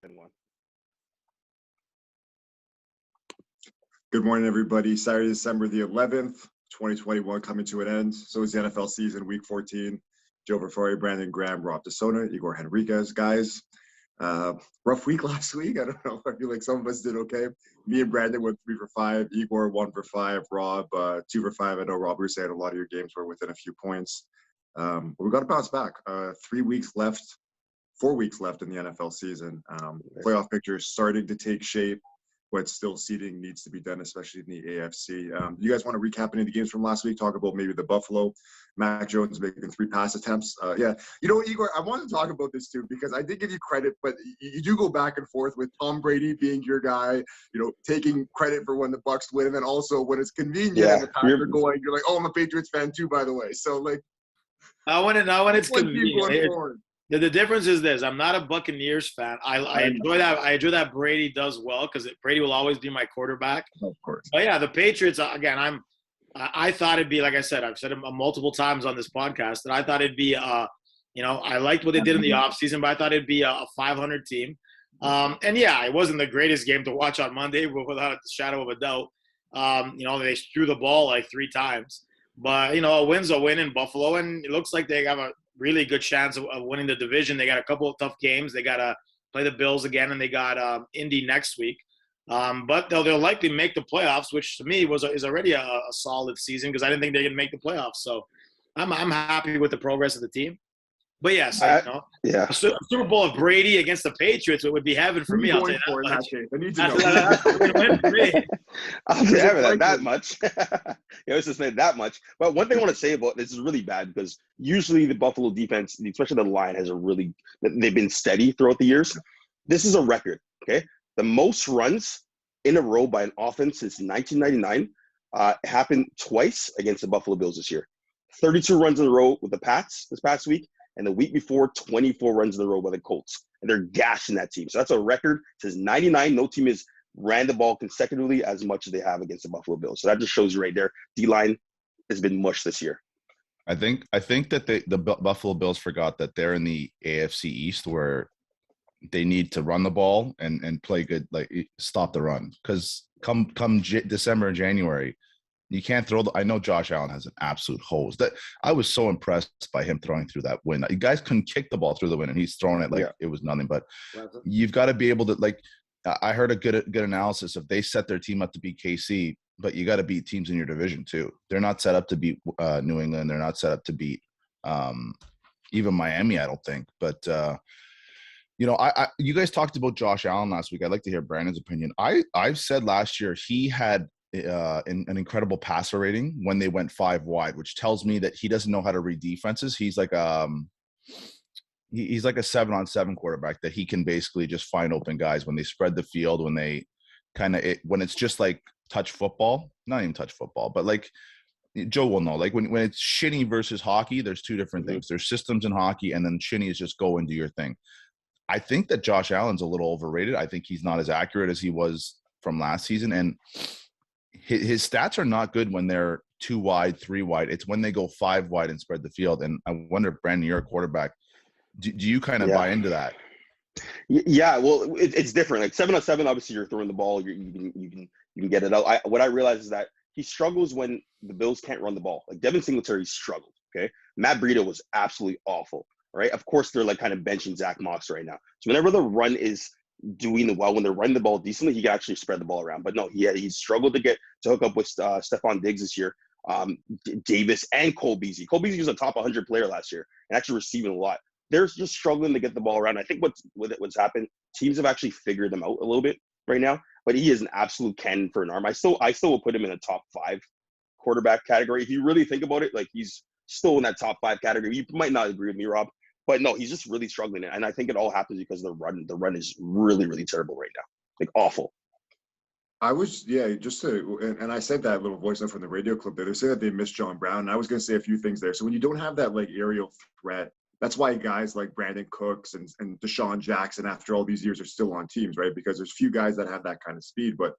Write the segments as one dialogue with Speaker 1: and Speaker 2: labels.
Speaker 1: One.
Speaker 2: Good morning, everybody. Saturday, December the 11th, 2021, coming to an end. So is the NFL season, week 14. Joe Verfari, Brandon Graham, Rob DeSona, Igor Henriquez. Guys, rough week last week. I don't know. I feel like some of us did okay. Me and Brandon went 3 for 5. Igor 1 for 5. Rob 2 for 5. I know, Rob, you were saying a lot of your games were within a few points. But we got to bounce back. 3 weeks left, 4 weeks left in the NFL season. Playoff picture is starting to take shape, but still seeding needs to be done, especially in the AFC. You guys want to recap any of the games from last week? Talk about maybe the Buffalo, Mac Jones making 3 pass attempts. Yeah, you know, Igor, I want to talk about this too, because I did give you credit, but you do go back and forth with Tom Brady being your guy, you know, taking credit for when the Bucs win, and then also when it's convenient and the Pats are going, you're like, oh, I'm a Patriots fan too, by the way. So, like,
Speaker 3: not when it's convenient.
Speaker 2: Going forward.
Speaker 3: The difference is this: I'm not a Buccaneers fan. I enjoy that. I enjoy that Brady does well because Brady will always be my quarterback.
Speaker 2: Of course.
Speaker 3: But yeah, the Patriots again. I thought it'd be, like I said, I've said it multiple times on this podcast, that I thought it'd be you know, I liked what they did in the offseason, but I thought it'd be a 500 team. And yeah, it wasn't the greatest game to watch on Monday, without a shadow of a doubt. You know, they threw the ball like 3 times, but you know, a win's a win in Buffalo, and it looks like they have a really good chance of winning the division. They got a couple of tough games. They got to play the Bills again, and they got Indy next week. But they'll likely make the playoffs, which to me is already a solid season, because I didn't think they could make the playoffs. So I'm happy with the progress of the team. But yes, you know, a Super Bowl of Brady against the Patriots, it would be heaven for me. I'll tell you that much.
Speaker 2: I need to know.
Speaker 3: That's a win for me.
Speaker 1: I'll be having that much. You know, it's just made that much. But one thing I want to say about this is really bad, because usually the Buffalo defense, especially the line, they've been steady throughout the years. This is a record, okay? The most runs in a row by an offense since 1999 happened twice against the Buffalo Bills this year. 32 runs in a row with the Pats this past week, and the week before, 24 runs in a row by the Colts. And they're gashing that team. So that's a record. Since 99, no team has ran the ball consecutively as much as they have against the Buffalo Bills. So that just shows you right there. D-line has been mush this year.
Speaker 4: I think that the Buffalo Bills forgot that they're in the AFC East, where they need to run the ball and play good, like stop the run. Because come December and January, you can't throw I know Josh Allen has an absolute hose. That I was so impressed by him throwing through that wind. You guys couldn't kick the ball through the wind, and he's throwing it like it was nothing. But you've got to be able to, like, I heard a good analysis of, they set their team up to beat KC, but you got to beat teams in your division too. They're not set up to beat New England. They're not set up to beat even Miami, I don't think. But you know, you guys talked about Josh Allen last week. I'd like to hear Brandon's opinion. I've said last year he had an incredible passer rating when they went 5 wide, which tells me that he doesn't know how to read defenses. He's like he's like a 7-on-7 quarterback, that he can basically just find open guys when they spread the field, when they when it's just like touch football, not even touch football, but like Joe will know, like when it's shinny versus hockey, there's 2 different things. There's systems in hockey, and then shinny is just go and do your thing. I think that Josh Allen's a little overrated. I think he's not as accurate as he was from last season, and his stats are not good when they're 2 wide, 3 wide. It's when they go 5 wide and spread the field. And I wonder if, Brandon, you're a quarterback, do you kind of buy into that?
Speaker 1: Yeah, well, it's different. Like 7-on-7, obviously you're throwing the ball, you can get it out. What I realize is that he struggles when the Bills can't run the ball. Like Devin Singletary struggled. Okay, Matt Breida was absolutely awful. Right, of course they're like kind of benching Zach Moss right now. So whenever the run is doing well, when they're running the ball decently, he can actually spread the ball around. But no, he struggled to hook up with Stephon Diggs this year, Davis, and Cole Beasley. Cole Beasley was a top 100 player last year and actually receiving a lot. They're just struggling to get the ball around. I think what's happened, teams have actually figured them out a little bit right now. But he is an absolute cannon for an arm. I still will put him in a top 5 quarterback category. If you really think about it, like he's still in that top 5 category. You might not agree with me, Rob. But no, he's just really struggling. And I think it all happens because the run is really, really terrible right now. Like awful.
Speaker 2: I was, and I said that little voice note from the radio clip there. They say that they missed John Brown. And I was going to say a few things there. So when you don't have that like aerial threat, that's why guys like Brandon Cooks and Deshaun Jackson, after all these years, are still on teams, right? Because there's few guys that have that kind of speed. But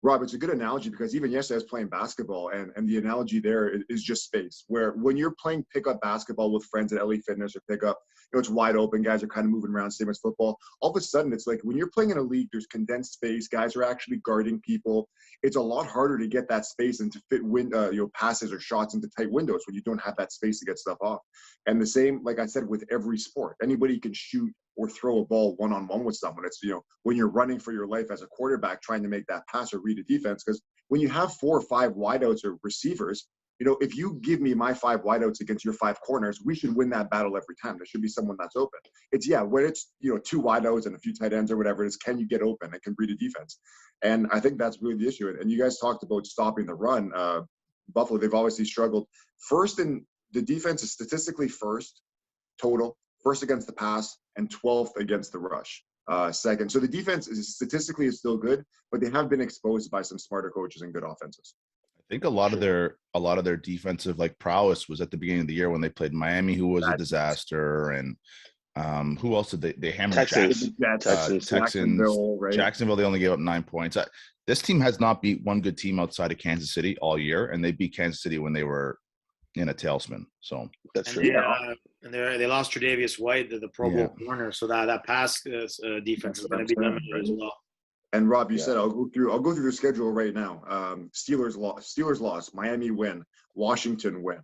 Speaker 2: Rob, it's a good analogy, because even yesterday I was playing basketball, and the analogy there is just space, where when you're playing pickup basketball with friends at LA Fitness or pickup, it's wide open. Guys are kind of moving around, same as football. All of a sudden, it's like when you're playing in a league, there's condensed space. Guys are actually guarding people. It's a lot harder to get that space and to fit passes or shots into tight windows when you don't have that space to get stuff off. And the same, like I said, with every sport, anybody can shoot or throw a ball one-on-one with someone. It's, when you're running for your life as a quarterback, trying to make that pass or read a defense, because when you have 4 or 5 wideouts or receivers, if you give me my 5 wideouts against your 5 corners, we should win that battle every time. There should be someone that's open. When it's, 2 wideouts and a few tight ends or whatever it is, can you get open and can read a defense? And I think that's really the issue. And you guys talked about stopping the run. Buffalo, they've obviously struggled. The defense is statistically first total, first against the pass, and 12th against the rush. Second. So the defense is statistically still good, but they have been exposed by some smarter coaches and good offenses.
Speaker 4: I think a lot of their defensive prowess was at the beginning of the year when they played Miami, who was a disaster, and who else did they hammer?
Speaker 1: Texans.
Speaker 2: Jacksonville, right?
Speaker 4: Jacksonville, they only gave up 9 points. This team has not beat one good team outside of Kansas City all year, and they beat Kansas City when they were in a tailspin. So
Speaker 1: that's true.
Speaker 3: And they lost Tre'Davious White, the Pro Bowl corner, so that pass defense is going to be limited as well.
Speaker 2: And Rob, you said I'll go through the schedule right now. Steelers lost. Miami win. Washington win.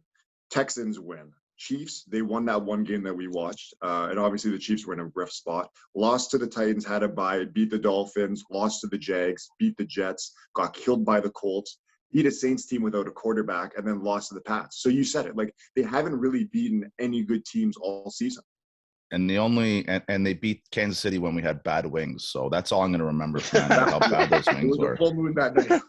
Speaker 2: Texans win. Chiefs, they won that one game that we watched. And obviously the Chiefs were in a rough spot. Lost to the Titans, had a bye, beat the Dolphins, lost to the Jags, beat the Jets, got killed by the Colts, beat a Saints team without a quarterback, and then lost to the Pats. So you said it, they haven't really beaten any good teams all season.
Speaker 4: And they beat Kansas City when we had bad wings. So that's all I'm going to remember from how bad those wings were.
Speaker 2: It was a full moon that night.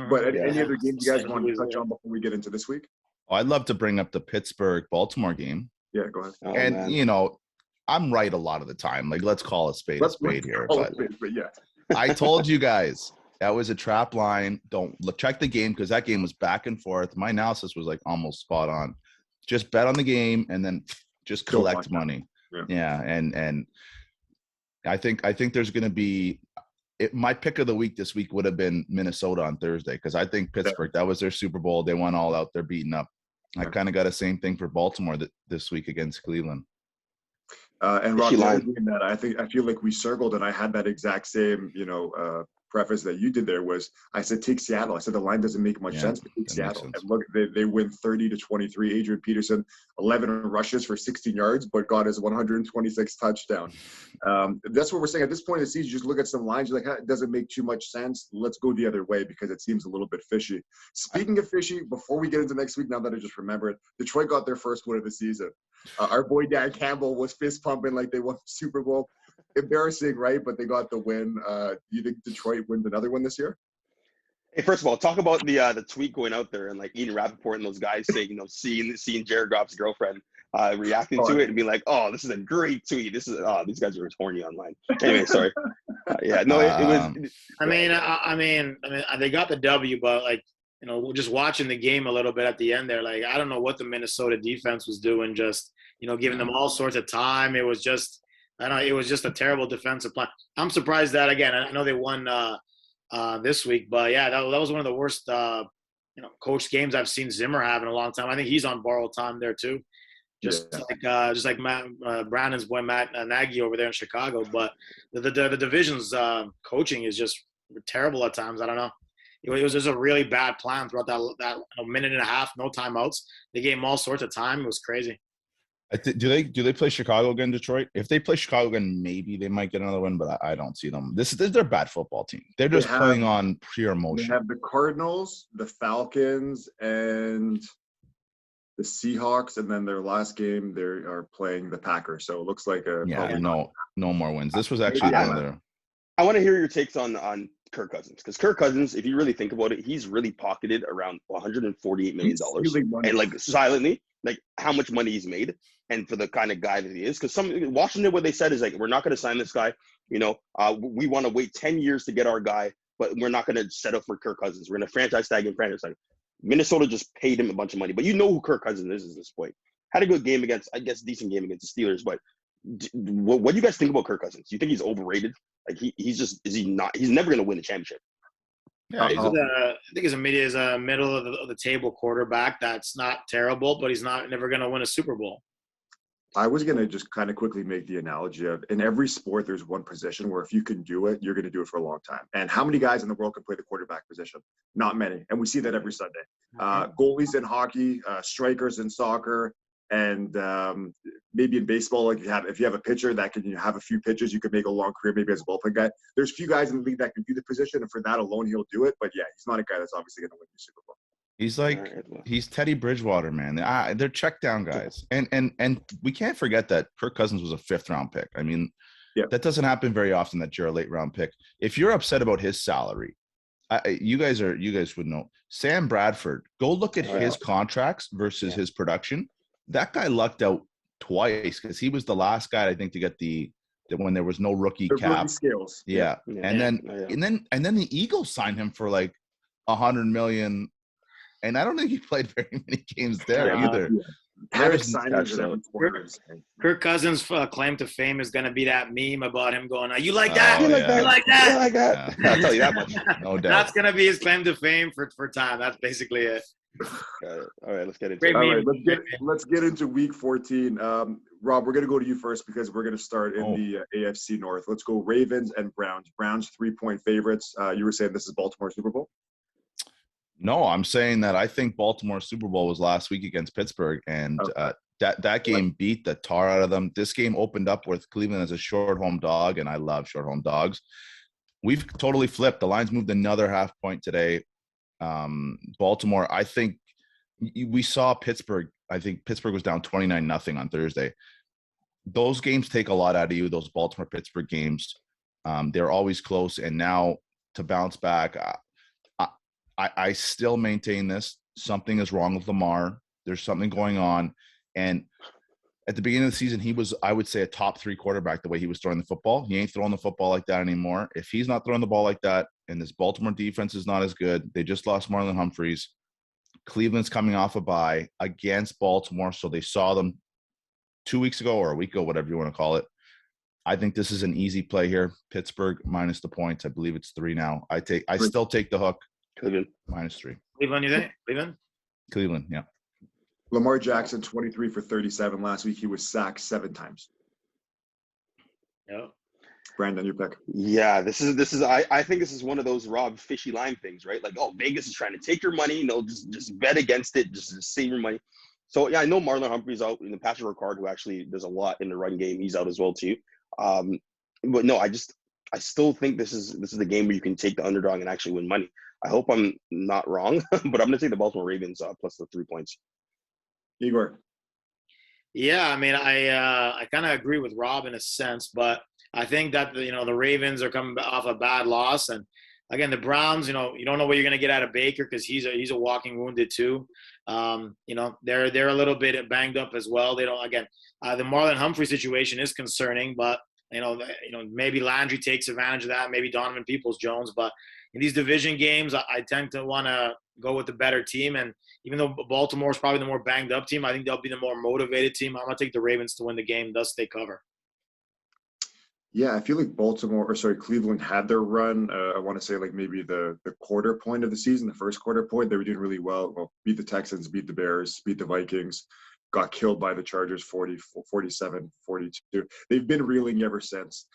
Speaker 2: But any other games you guys want to touch on before we get into this week?
Speaker 4: Oh, I'd love to bring up the Pittsburgh-Baltimore game.
Speaker 2: Yeah, go ahead.
Speaker 1: Oh,
Speaker 4: and,
Speaker 1: man.
Speaker 4: I'm right a lot of the time. Let's call a spade here. But
Speaker 2: yeah.
Speaker 4: I told you guys that was a trap line. Don't check the game because that game was back and forth. My analysis was almost spot on. Just bet on the game and then just collect money. Yeah. And I think there's going to be my pick of the week this week would have been Minnesota on Thursday because I think Pittsburgh, that was their Super Bowl. They went all out. They're beaten up. I kind of got the same thing for Baltimore this week against Cleveland.
Speaker 2: And Rob, that I feel like we circled, and I had that exact same, preface that you did there was I said take Seattle. I said the line doesn't make much sense, but take Seattle. And look, they win 30-23. Adrian Peterson, 11 rushes for 16 yards, but got his 126 touchdown. That's what we're saying at this point of the season. You just look at some lines, you're like, it doesn't make too much sense. Let's go the other way because it seems a little bit fishy. Speaking of fishy, before we get into next week, now that I just remembered, Detroit got their first win of the season. Our boy Dan Campbell was fist pumping like they won the Super Bowl. Embarrassing, right? But they got the win. Do you think Detroit wins another one this year?
Speaker 1: Hey, first of all, talk about the tweet going out there and Ian Rappaport and those guys saying, seeing Jared Goff's girlfriend reacting to it and being like, "Oh, this is a great tweet. This is these guys are horny online." Anyway, sorry. It was.
Speaker 3: I mean, they got the W, but just watching the game a little bit at the end there, I don't know what the Minnesota defense was doing, just giving them all sorts of time. It was just. It was just a terrible defensive plan. I'm surprised that, again, I know they won this week, but yeah, that was one of the worst, coached games I've seen Zimmer have in a long time. I think he's on borrowed time there too. Just like Brandon's boy, Matt Nagy over there in Chicago. But the division's coaching is just terrible at times. I don't know. It was just a really bad plan throughout that minute and a half, no timeouts. They gave him all sorts of time. It was crazy.
Speaker 4: Do they play Chicago again, Detroit? If they play Chicago again, maybe they might get another win, but I don't see them. This is their bad football team. They're just playing on pure emotion.
Speaker 2: They have the Cardinals, the Falcons, and the Seahawks, and then their last game they are playing the Packers. So it looks like
Speaker 4: no more wins. This was actually one of their.
Speaker 1: I want to hear your takes on Kirk Cousins, because Kirk Cousins, if you really think about it, he's really pocketed around $148 million, and silently, how much money he's made. And for the kind of guy that he is, because Washington, what they said is we're not going to sign this guy. We want to wait 10 years to get our guy, but we're not going to settle for Kirk Cousins. We're going to franchise tag him. Minnesota just paid him a bunch of money, but you know who Kirk Cousins is at this point. Had a good game decent game against the Steelers, but what do you guys think about Kirk Cousins? Do you think he's overrated? Is he not? He's never going to win a championship.
Speaker 3: Yeah, I think he's a middle of the table quarterback. That's not terrible, but he's never going to win a Super Bowl.
Speaker 2: I was going to just kind of quickly make the analogy of in every sport, there's one position where if you can do it, you're going to do it for a long time. And how many guys in the world can play the quarterback position? Not many. And we see that every Sunday. Goalies in hockey, strikers in soccer, and maybe in baseball, like if you have a pitcher that can have a few pitches, you could make a long career maybe as a bullpen guy. There's few guys in the league that can do the position, and for that alone, he'll do it. But yeah, he's not a guy that's obviously going to win the Super Bowl.
Speaker 4: He's Teddy Bridgewater, man. They're check down guys, and we can't forget that Kirk Cousins was a 5th round pick. I mean, that doesn't happen very often that you're a late round pick. If you're upset about his salary, you guys would know. Sam Bradford, go look at his contracts versus his production. That guy lucked out twice because he was the last guy I think to get the when there was no rookie cap.
Speaker 2: Rookie scales.
Speaker 4: Yeah. And then the Eagles signed him for like $100 million. And I don't think he played very many games there either.
Speaker 3: Kirk Cousins' claim to fame is going to be that meme about him going, "You like that? You like that?
Speaker 1: You like that?" Yeah. I'll tell you that much.
Speaker 4: No doubt.
Speaker 3: That's going to be his claim to fame for time. That's basically it.
Speaker 1: All right, let's get into it.
Speaker 2: All right, let's get into Week 14. Rob, we're going to go to you first because we're going to start in the AFC North. Let's go Ravens and Browns. Browns 3-point favorites. You were saying this is Baltimore Super Bowl?
Speaker 4: No, I'm saying that I think Baltimore's Super Bowl was last week against Pittsburgh, and that game beat the tar out of them. This game opened up with Cleveland as a short home dog, and I love short home dogs. We've totally flipped. The lines moved another half point today. Baltimore, I think we saw Pittsburgh. I think Pittsburgh was down 29-0 on Thursday. Those games take a lot out of you, those Baltimore-Pittsburgh games. They're always close, and now to bounce back – I still maintain this. Something is wrong with Lamar. There's something going on. And at the beginning of the season, he was, I would say, a top 3 quarterback the way he was throwing the football. He ain't throwing the football like that anymore. If he's not throwing the ball like that and this Baltimore defense is not as good, they just lost Marlon Humphreys. Cleveland's coming off a bye against Baltimore, so they saw them 2 weeks ago or a week ago, whatever you want to call it. I think this is an easy play here. Pittsburgh minus the points. I believe it's 3 now. I still take the hook.
Speaker 1: Cleveland
Speaker 4: -3.
Speaker 3: Cleveland, you think?
Speaker 4: Cleveland, yeah.
Speaker 2: Lamar Jackson, 23 for 37 last week. He was sacked 7 times.
Speaker 3: Yeah.
Speaker 2: Brandon, your pick.
Speaker 1: Yeah, this is. I think this is one of those Rob fishy line things, right? Like, Vegas is trying to take your money. Just bet against it. Just save your money. So yeah, I know Marlon Humphrey's out. In the Patrick Ricard, who actually does a lot in the run game, he's out as well too. But no, I still think this is the game where you can take the underdog and actually win money. I hope I'm not wrong, but I'm going to take the Baltimore Ravens plus the 3 points.
Speaker 2: Igor.
Speaker 3: Yeah, I mean, I kind of agree with Rob in a sense, but I think that the Ravens are coming off a bad loss, and again, the Browns, you don't know what you're going to get out of Baker because he's a walking wounded too. They're a little bit banged up as well. They don't the Marlon Humphrey situation is concerning, but maybe Landry takes advantage of that, maybe Donovan Peoples-Jones, but in these division games, I tend to want to go with the better team. And even though Baltimore is probably the more banged up team, I think they'll be the more motivated team. I'm going to take the Ravens to win the game, thus they cover.
Speaker 2: Yeah, I feel like Cleveland had their run. I want to say like maybe the quarter point of the season, the first quarter point, they were doing really well. Well, beat the Texans, beat the Bears, beat the Vikings, got killed by the Chargers 47-42. They've been reeling ever since.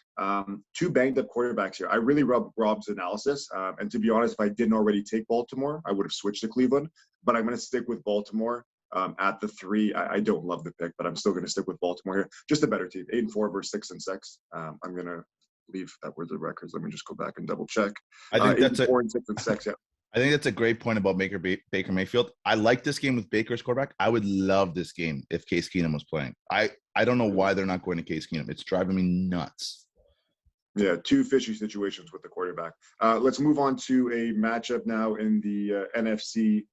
Speaker 2: 2 banged up quarterbacks here. I really love Rob's analysis. And to be honest, if I didn't already take Baltimore, I would have switched to Cleveland. But I'm going to stick with Baltimore at the 3. I don't love the pick, but I'm still going to stick with Baltimore here. Just a better team. 8-4 versus 6-6. I'm going to leave that with the records. Let me just go back and double check.
Speaker 4: I think that's
Speaker 2: 8-4 and 6-6. Yeah.
Speaker 4: I think that's a great point about Baker Mayfield. I like this game with Baker's quarterback. I would love this game if Case Keenum was playing. I don't know why they're not going to Case Keenum. It's driving me nuts.
Speaker 2: Yeah, 2 fishy situations with the quarterback. Let's move on to a matchup now in the NFC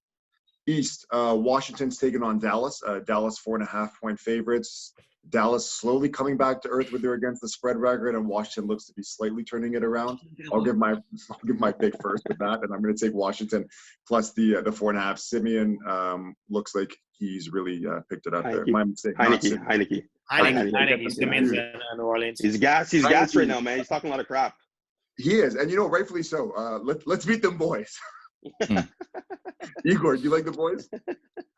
Speaker 2: East. Washington's taking on Dallas. Dallas 4.5-point favorites. Dallas slowly coming back to earth with their against the spread record, and Washington looks to be slightly turning it around. I'll give my pick first with that, and I'm going to take Washington plus the 4.5. Simeon looks like he's really picked it up there. My mistake.
Speaker 1: Heineke.
Speaker 3: Simeon's in New Orleans.
Speaker 1: He's gassed right now, man. He's talking a lot of crap.
Speaker 2: He is, and rightfully so. Let's beat them boys. Igor, do you like the boys?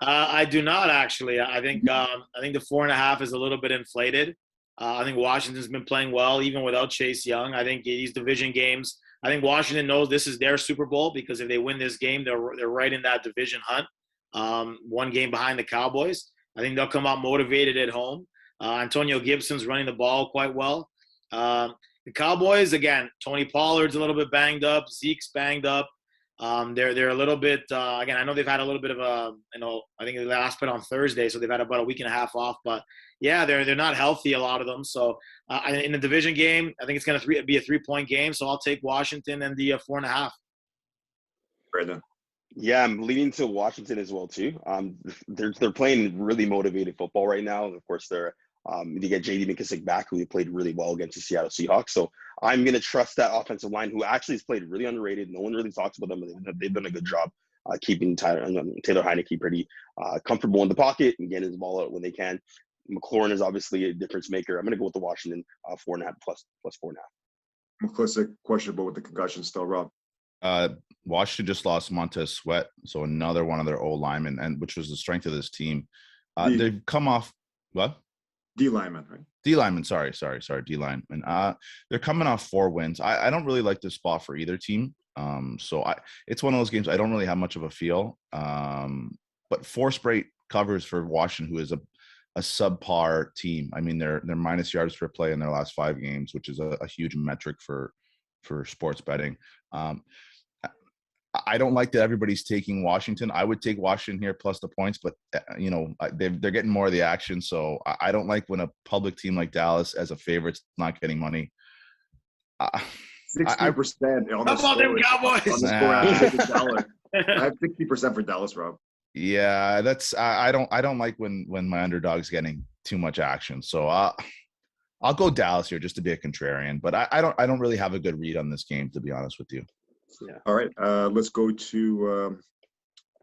Speaker 3: I do not actually. I think the 4.5 is a little bit inflated. I think Washington's been playing well even without Chase Young. I think these division games. I think Washington knows this is their Super Bowl because if they win this game, they're right in that division hunt. One game behind the Cowboys. I think they'll come out motivated at home. Antonio Gibson's running the ball quite well. The Cowboys, again, Tony Pollard's a little bit banged up. Zeke's banged up. They're a little bit again. I know they've had a little bit of I think they last played on Thursday, so they've had about a week and a half off. But yeah, they're not healthy, a lot of them. So in the division game, I think it's going to be a 3-point game. So I'll take Washington and the 4.5.
Speaker 2: Brandon.
Speaker 1: Yeah, I'm leaning to Washington as well too. They're playing really motivated football right now. Of course, they get J.D. McKissic back, who played really well against the Seattle Seahawks. So I'm going to trust that offensive line, who actually has played really underrated. No one really talks about them. They've done a good job keeping Taylor Heineke pretty comfortable in the pocket and getting his ball out when they can. McLaurin is obviously a difference maker. I'm going to go with the Washington 4.5 plus 4.5.
Speaker 2: McClissick questionable with the concussion still, Rob.
Speaker 4: Washington just lost Montez Sweat, so another one of their old linemen, and which was the strength of this team. They've come off what?
Speaker 2: D lineman, right?
Speaker 4: D lineman. Sorry, D lineman. They're coming off 4 wins. I don't really like this spot for either team. So it's one of those games I don't really have much of a feel. But 4 straight covers for Washington, who is a subpar team. I mean, they're minus yards per play in their last 5 games, which is a huge metric for sports betting. I don't like that everybody's taking Washington. I would take Washington here plus the points, but they're getting more of the action. So I don't like when a public team like Dallas as a favorite's not getting money.
Speaker 2: 60% on the
Speaker 3: How about them Cowboys?
Speaker 2: I have 60% for Dallas, Rob.
Speaker 4: Yeah, that's I don't like when my underdog's getting too much action. So I'll go Dallas here just to be a contrarian, but I don't really have a good read on this game, to be honest with you.
Speaker 2: Yeah. All right. Let's go to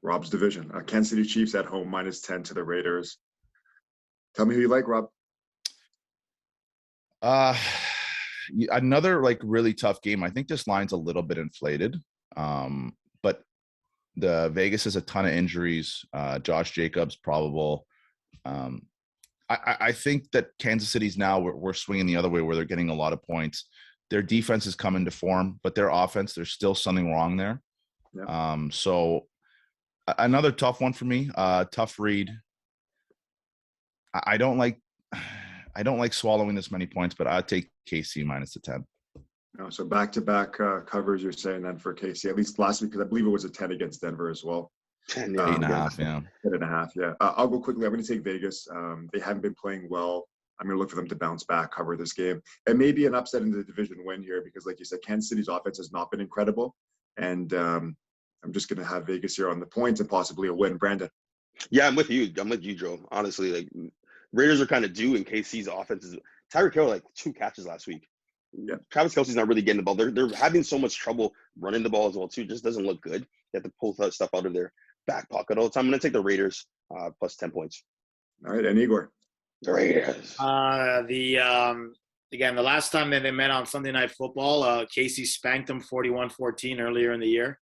Speaker 2: Rob's division. Kansas City Chiefs at home -10 to the Raiders. Tell me who you like, Rob.
Speaker 4: Another really tough game. I think this line's a little bit inflated, but the Vegas has a ton of injuries. Josh Jacobs probable. I think that Kansas City's now we're swinging the other way where they're getting a lot of points. Their defense is coming to form, but their offense, there's still something wrong there. Yeah. So another tough one for me. Tough read. I don't like swallowing this many points, but I'll take KC -10.
Speaker 2: No, so back-to-back covers you're saying then for KC, at least last week, because I believe it was a 10 against Denver as well.
Speaker 1: 10,
Speaker 4: 8.5, yeah.
Speaker 2: 10.5, yeah. I'll go quickly. I'm going to take Vegas. They haven't been playing well. I'm going to look for them to bounce back, cover this game. And maybe an upset in the division win here because, like you said, Kansas City's offense has not been incredible. And I'm just going to have Vegas here on the points and possibly a win. Brandon?
Speaker 1: Yeah, I'm with you, Joe. Honestly, Raiders are kind of due in KC's offense. Tyreek Hill, 2 catches last week.
Speaker 2: Yeah.
Speaker 1: Travis Kelce's not really getting the ball. They're having so much trouble running the ball as well, too. It just doesn't look good. They have to pull that stuff out of their back pocket all the time. I'm going to take the Raiders plus 10 points.
Speaker 2: All right, and Igor?
Speaker 1: The Raiders.
Speaker 3: Again, the last time that they met on Sunday Night Football, KC spanked them 41-14 earlier in the year.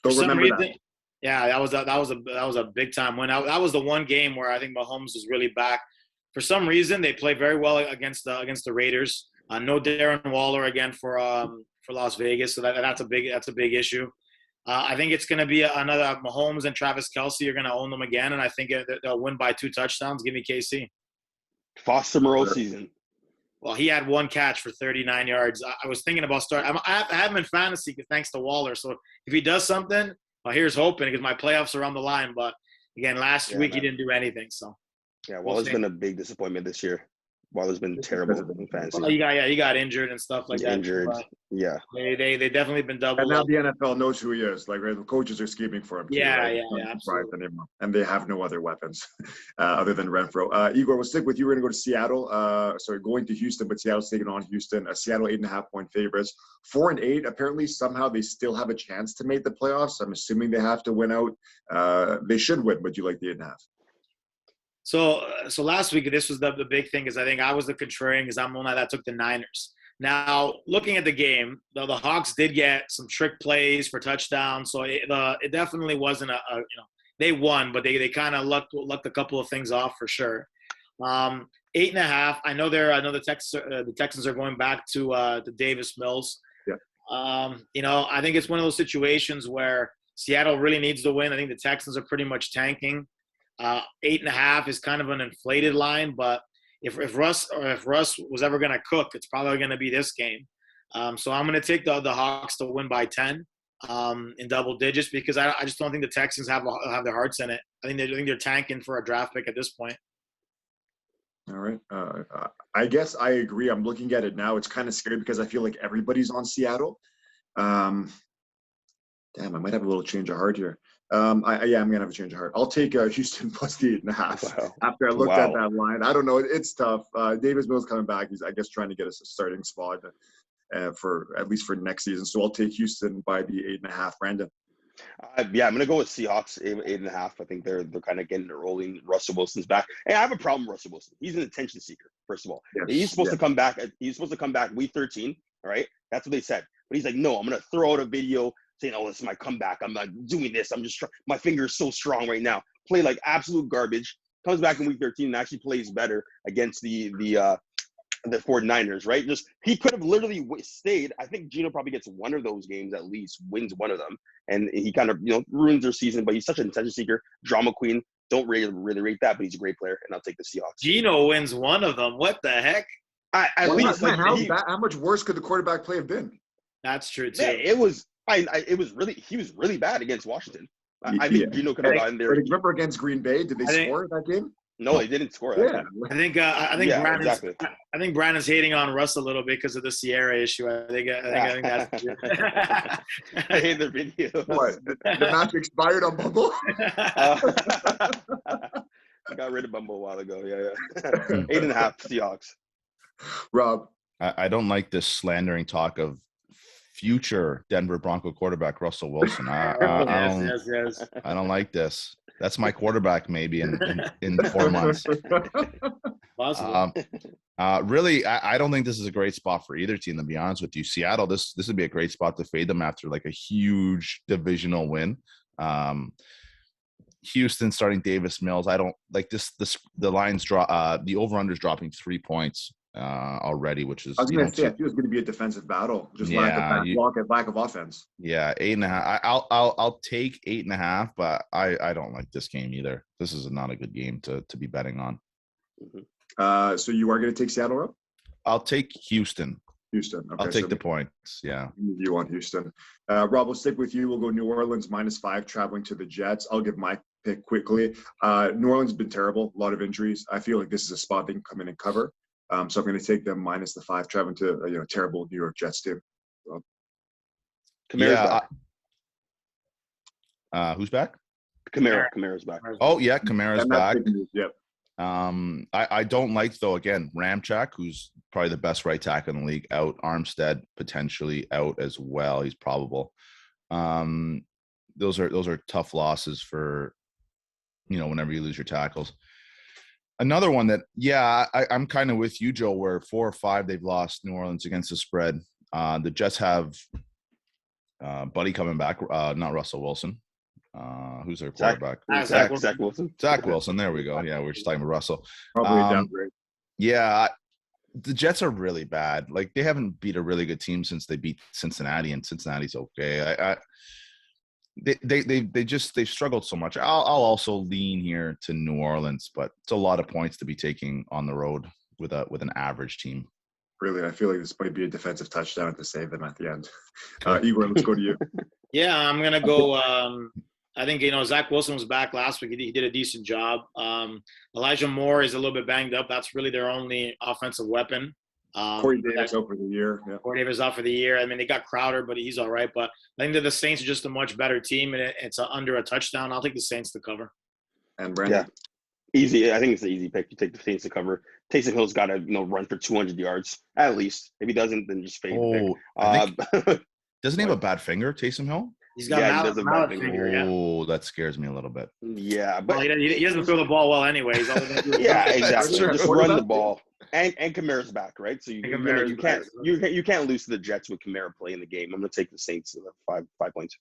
Speaker 2: Don't remember that.
Speaker 3: Yeah, that was a big time win. That was the one game where I think Mahomes was really back. For some reason, they played very well against the Raiders. No Darren Waller again for Las Vegas, so that's a big issue. I think it's going to be another Mahomes and Travis Kelce are going to own them again, and I think they'll win by 2 touchdowns. Give me KC.
Speaker 1: Foster Moreau season.
Speaker 3: Well, he had 1 catch for 39 yards. I was thinking about starting. I have him in fantasy thanks to Waller. So if he does something, well, here's hoping because my playoffs are on the line. But again, last week he didn't do anything. So
Speaker 1: yeah, Waller's been a big disappointment this year. Waller's been terrible in fantasy.
Speaker 3: Well, he got injured and stuff like that.
Speaker 1: Injured, yeah.
Speaker 3: They definitely been double.
Speaker 2: And now the NFL knows who he is. The coaches are scheming for him. Too,
Speaker 3: yeah,
Speaker 2: right?
Speaker 3: Absolutely.
Speaker 2: And they have no otother weapons other than Renfro. Igor, we'll stick with you. We're going to go to Seattle. Going to Houston, but Seattle's taking on Houston. Seattle 8.5-point favorites. 4-8. Apparently, somehow they still have a chance to make the playoffs. I'm assuming they have to win out. They should win, but you like the 8.5.
Speaker 3: So last week, this was the big thing is I think I was the contrarian because I'm the one that took the Niners. Now, looking at the game, though, the Hawks did get some trick plays for touchdowns, so it definitely wasn't they won, but they kind of lucked a couple of things off for sure. 8.5. I know the Texans are going back to Davis Mills.
Speaker 2: Yeah.
Speaker 3: I think it's one of those situations where Seattle really needs to win. I think the Texans are pretty much tanking. 8.5 is kind of an inflated line, but if Russ was ever going to cook, it's probably going to be this game. So I'm going to take the Hawks to win by 10 in double digits because I just don't think the Texans have their hearts in it. I think they're tanking for a draft pick at this point.
Speaker 2: All right. I guess I agree. I'm looking at it now. It's kind of scary because I feel like everybody's on Seattle. Damn, I might have a little change of heart here. I'm gonna have a change of heart. I'll take Houston plus the 8.5.
Speaker 1: Wow.
Speaker 2: After I looked at that line. I don't know. It's tough. Davis Mills coming back. He's, I guess, trying to get us a starting spot for at least for next season. So I'll take Houston by the 8.5. Brandon.
Speaker 1: I'm gonna go with Seahawks 8.5. I think they're kind of getting it rolling. Russell Wilson's back. Hey, I have a problem with Russell Wilson. He's an attention seeker. First of all, he's supposed to come back. He's supposed to come back week 13. All right, that's what they said. But he's like, no, I'm gonna throw out a video saying, "Oh, this is my comeback. I'm not doing this. I'm just my finger is so strong right now." Play like absolute garbage. Comes back in week 13 and actually plays better against the 49ers, right? Just he could have literally stayed. I think Gino probably gets one of those games at least, wins one of them, and he kind of ruins their season. But he's such an attention seeker, drama queen. Don't really rate that, but he's a great player, and I'll take the Seahawks.
Speaker 3: Gino wins one of them. What the heck?
Speaker 2: At least how much worse could the quarterback play have been?
Speaker 3: That's true too.
Speaker 1: Yeah, it was. He was really bad against Washington. I think Gino could have gotten there.
Speaker 2: Remember against Green Bay? Did they score that game?
Speaker 1: No, they didn't score that game.
Speaker 3: I think Brandon's hating on Russ a little bit because of the Sierra issue. I think that's
Speaker 1: I hate the video.
Speaker 2: What? The match expired on Bumble?
Speaker 1: I got rid of Bumble a while ago. Yeah. 8.5 Seahawks.
Speaker 2: Rob.
Speaker 4: I don't like this slandering talk of future Denver Bronco quarterback Russell Wilson. I don't like this. That's my quarterback maybe in 4 months.
Speaker 3: Possible.
Speaker 4: Really, I don't think this is a great spot for either team, to be honest with you. Seattle, this would be a great spot to fade them after like a huge divisional win. Houston starting Davis Mills. I don't like this. The lines drop. The over/under is dropping 3 points already, which is.
Speaker 2: I was going to say, I think it's going to be a defensive battle. Just lack of offense.
Speaker 4: Yeah, 8.5. I'll take 8.5, but I don't like this game either. This is not a good game to be betting on.
Speaker 2: Mm-hmm. So you are going to take Seattle, Rob?
Speaker 4: I'll take Houston.
Speaker 2: Okay,
Speaker 4: I'll take the points. Yeah.
Speaker 2: You want Houston. Rob, we'll stick with you. We'll go New Orleans -5 traveling to the Jets. I'll give my pick quickly. New Orleans has been terrible. A lot of injuries. I feel like this is a spot they can come in and cover. So I'm going to take them -5 traveling to terrible New York Jets team.
Speaker 1: Kamara's
Speaker 4: back. Who's back?
Speaker 1: Kamara's back.
Speaker 4: Oh yeah, Kamara's back.
Speaker 2: Yep.
Speaker 4: I don't like though. Again, Ramchak, who's probably the best right tackle in the league, out. Armstead potentially out as well. He's probable. Those are tough losses for whenever you lose your tackles. Another one that, I'm kind of with you, Joe, where 4 or 5 they've lost New Orleans against the spread. The Jets have Buddy coming back, not Russell Wilson. Who's their quarterback?
Speaker 1: Zach Wilson.
Speaker 4: Zach Wilson. There we go. Yeah, we're just talking about Russell.
Speaker 2: Probably a downgrade.
Speaker 4: Yeah, the Jets are really bad. Like, they haven't beat a really good team since they beat Cincinnati, and Cincinnati's okay. They've struggled so much. I'll also lean here to New Orleans, but it's a lot of points to be taking on the road with an average team.
Speaker 2: Really, I feel like this might be a defensive touchdown to save them at the end. Igor, let's go to you.
Speaker 3: Yeah, I'm gonna go. I think Zach Wilson was back last week. He did a decent job. Elijah Moore is a little bit banged up. That's really their only offensive weapon.
Speaker 2: Corey Davis out for the year. Yeah.
Speaker 3: Corey Davis out for the year. I mean, they got Crowder, but he's all right. But I think that the Saints are just a much better team, and it's under a touchdown. I'll take the Saints to cover.
Speaker 2: And Brandon?
Speaker 1: Yeah, easy. I think it's an easy pick. You take the Saints to cover. Taysom Hill's got to run for 200 yards at least. If he doesn't, then just fade.
Speaker 4: Doesn't he have a bad finger, Taysom Hill?
Speaker 3: He's got a mallet finger.
Speaker 4: Oh, that scares me a little bit.
Speaker 1: Yeah, but
Speaker 3: he doesn't throw the ball well anyways.
Speaker 1: Yeah, exactly. Just run the ball. And Kamara's back, right? So you can't lose to the Jets with Kamara playing the game. I'm gonna take the Saints to the 5 points.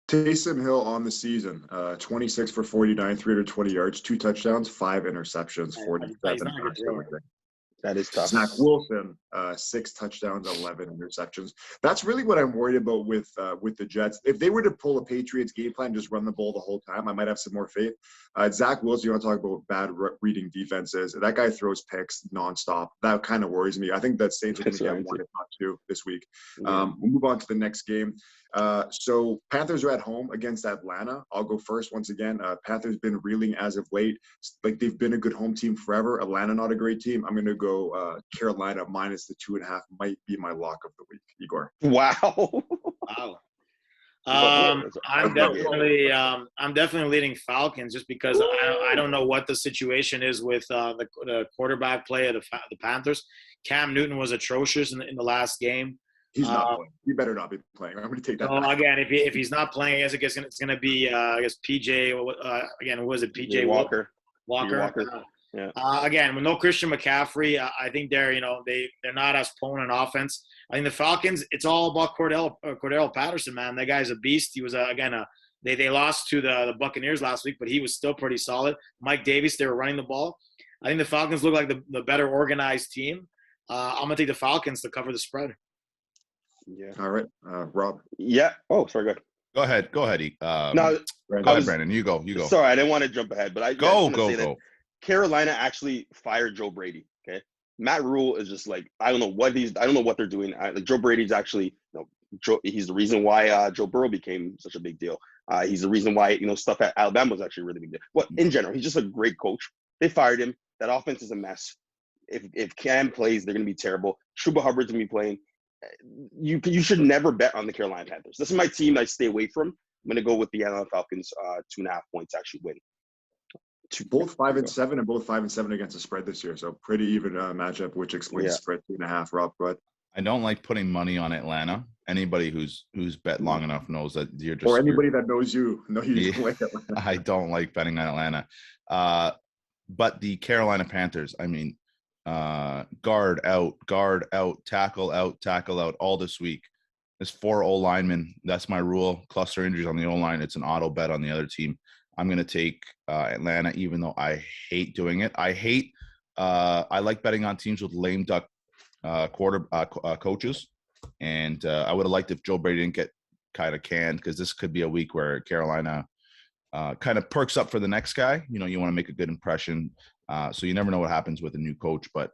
Speaker 2: Taysom Hill on the season, 26 for 49, 320 yards, 2 touchdowns, 5 interceptions, 47 yards.
Speaker 1: That is tough.
Speaker 2: Zach Wilson, 6 touchdowns, 11 interceptions. That's really what I'm worried about with the Jets. If they were to pull a Patriots game plan, just run the ball the whole time, I might have some more faith. Zach Wilson, you want to talk about bad reading defenses. That guy throws picks nonstop. That kind of worries me. I think that Saints are going to get 1 if not 2 this week. We'll move on to the next game. So Panthers are at home against Atlanta. I'll go first once again. Panthers been reeling as of late. Like they've been a good home team forever. Atlanta not a great team. I'm going to go Carolina minus the 2.5 might be my lock of the week. Igor.
Speaker 1: Wow.
Speaker 3: I'm definitely leading Falcons just because I don't know what the situation is with the quarterback play of the Panthers. Cam Newton was atrocious in the last game.
Speaker 2: He's not playing. He better not be playing. I'm going to take that.
Speaker 3: Again, if he's not playing, I guess it's going to be PJ. Again, who was it? PJ
Speaker 1: Walker.
Speaker 3: Yeah. Again, with no Christian McCaffrey, I think they're not as potent on offense. I think the Falcons, it's all about Cordell Patterson, man. That guy's a beast. He was they lost to the Buccaneers last week, but he was still pretty solid. Mike Davis, they were running the ball. I think the Falcons look like the better organized team. I'm gonna take the Falcons to cover the spread.
Speaker 2: Yeah. All right, Rob.
Speaker 1: Yeah. Oh, sorry. Go ahead.
Speaker 4: Go ahead.
Speaker 1: No,
Speaker 4: go ahead, Brandon. You go.
Speaker 1: Sorry, I didn't want to jump ahead, but I
Speaker 4: go.
Speaker 1: Carolina actually fired Joe Brady. Okay, Matt Rule is just like I don't know what they're doing. Joe Brady's actually he's the reason why Joe Burrow became such a big deal. He's the reason why stuff at Alabama was actually a really big deal. But in general, he's just a great coach. They fired him. That offense is a mess. If Cam plays, they're going to be terrible. Chuba Hubbard's going to be playing. You should never bet on the Carolina Panthers. This is my team I stay away from. I'm going to go with the Atlanta Falcons 2.5 points actually win.
Speaker 2: Both 5-7 and both 5-7 against the spread this year. So pretty even matchup, which explains spread 2.5. Rob, but
Speaker 4: I don't like putting money on Atlanta. Anybody who's bet long enough knows that you're just
Speaker 2: anybody that knows you don't like Atlanta.
Speaker 4: I don't like betting on Atlanta. But the Carolina Panthers, I mean, guard out, tackle out all this week. There's 4 O-linemen. That's my rule. Cluster injuries on the O-line. It's an auto bet on the other team. I'm going to take Atlanta, even though I hate doing it. I like betting on teams with lame duck coaches. And I would have liked if Joe Brady didn't get kind of canned, because this could be a week where Carolina kind of perks up for the next guy. You want to make a good impression. So you never know what happens with a new coach, but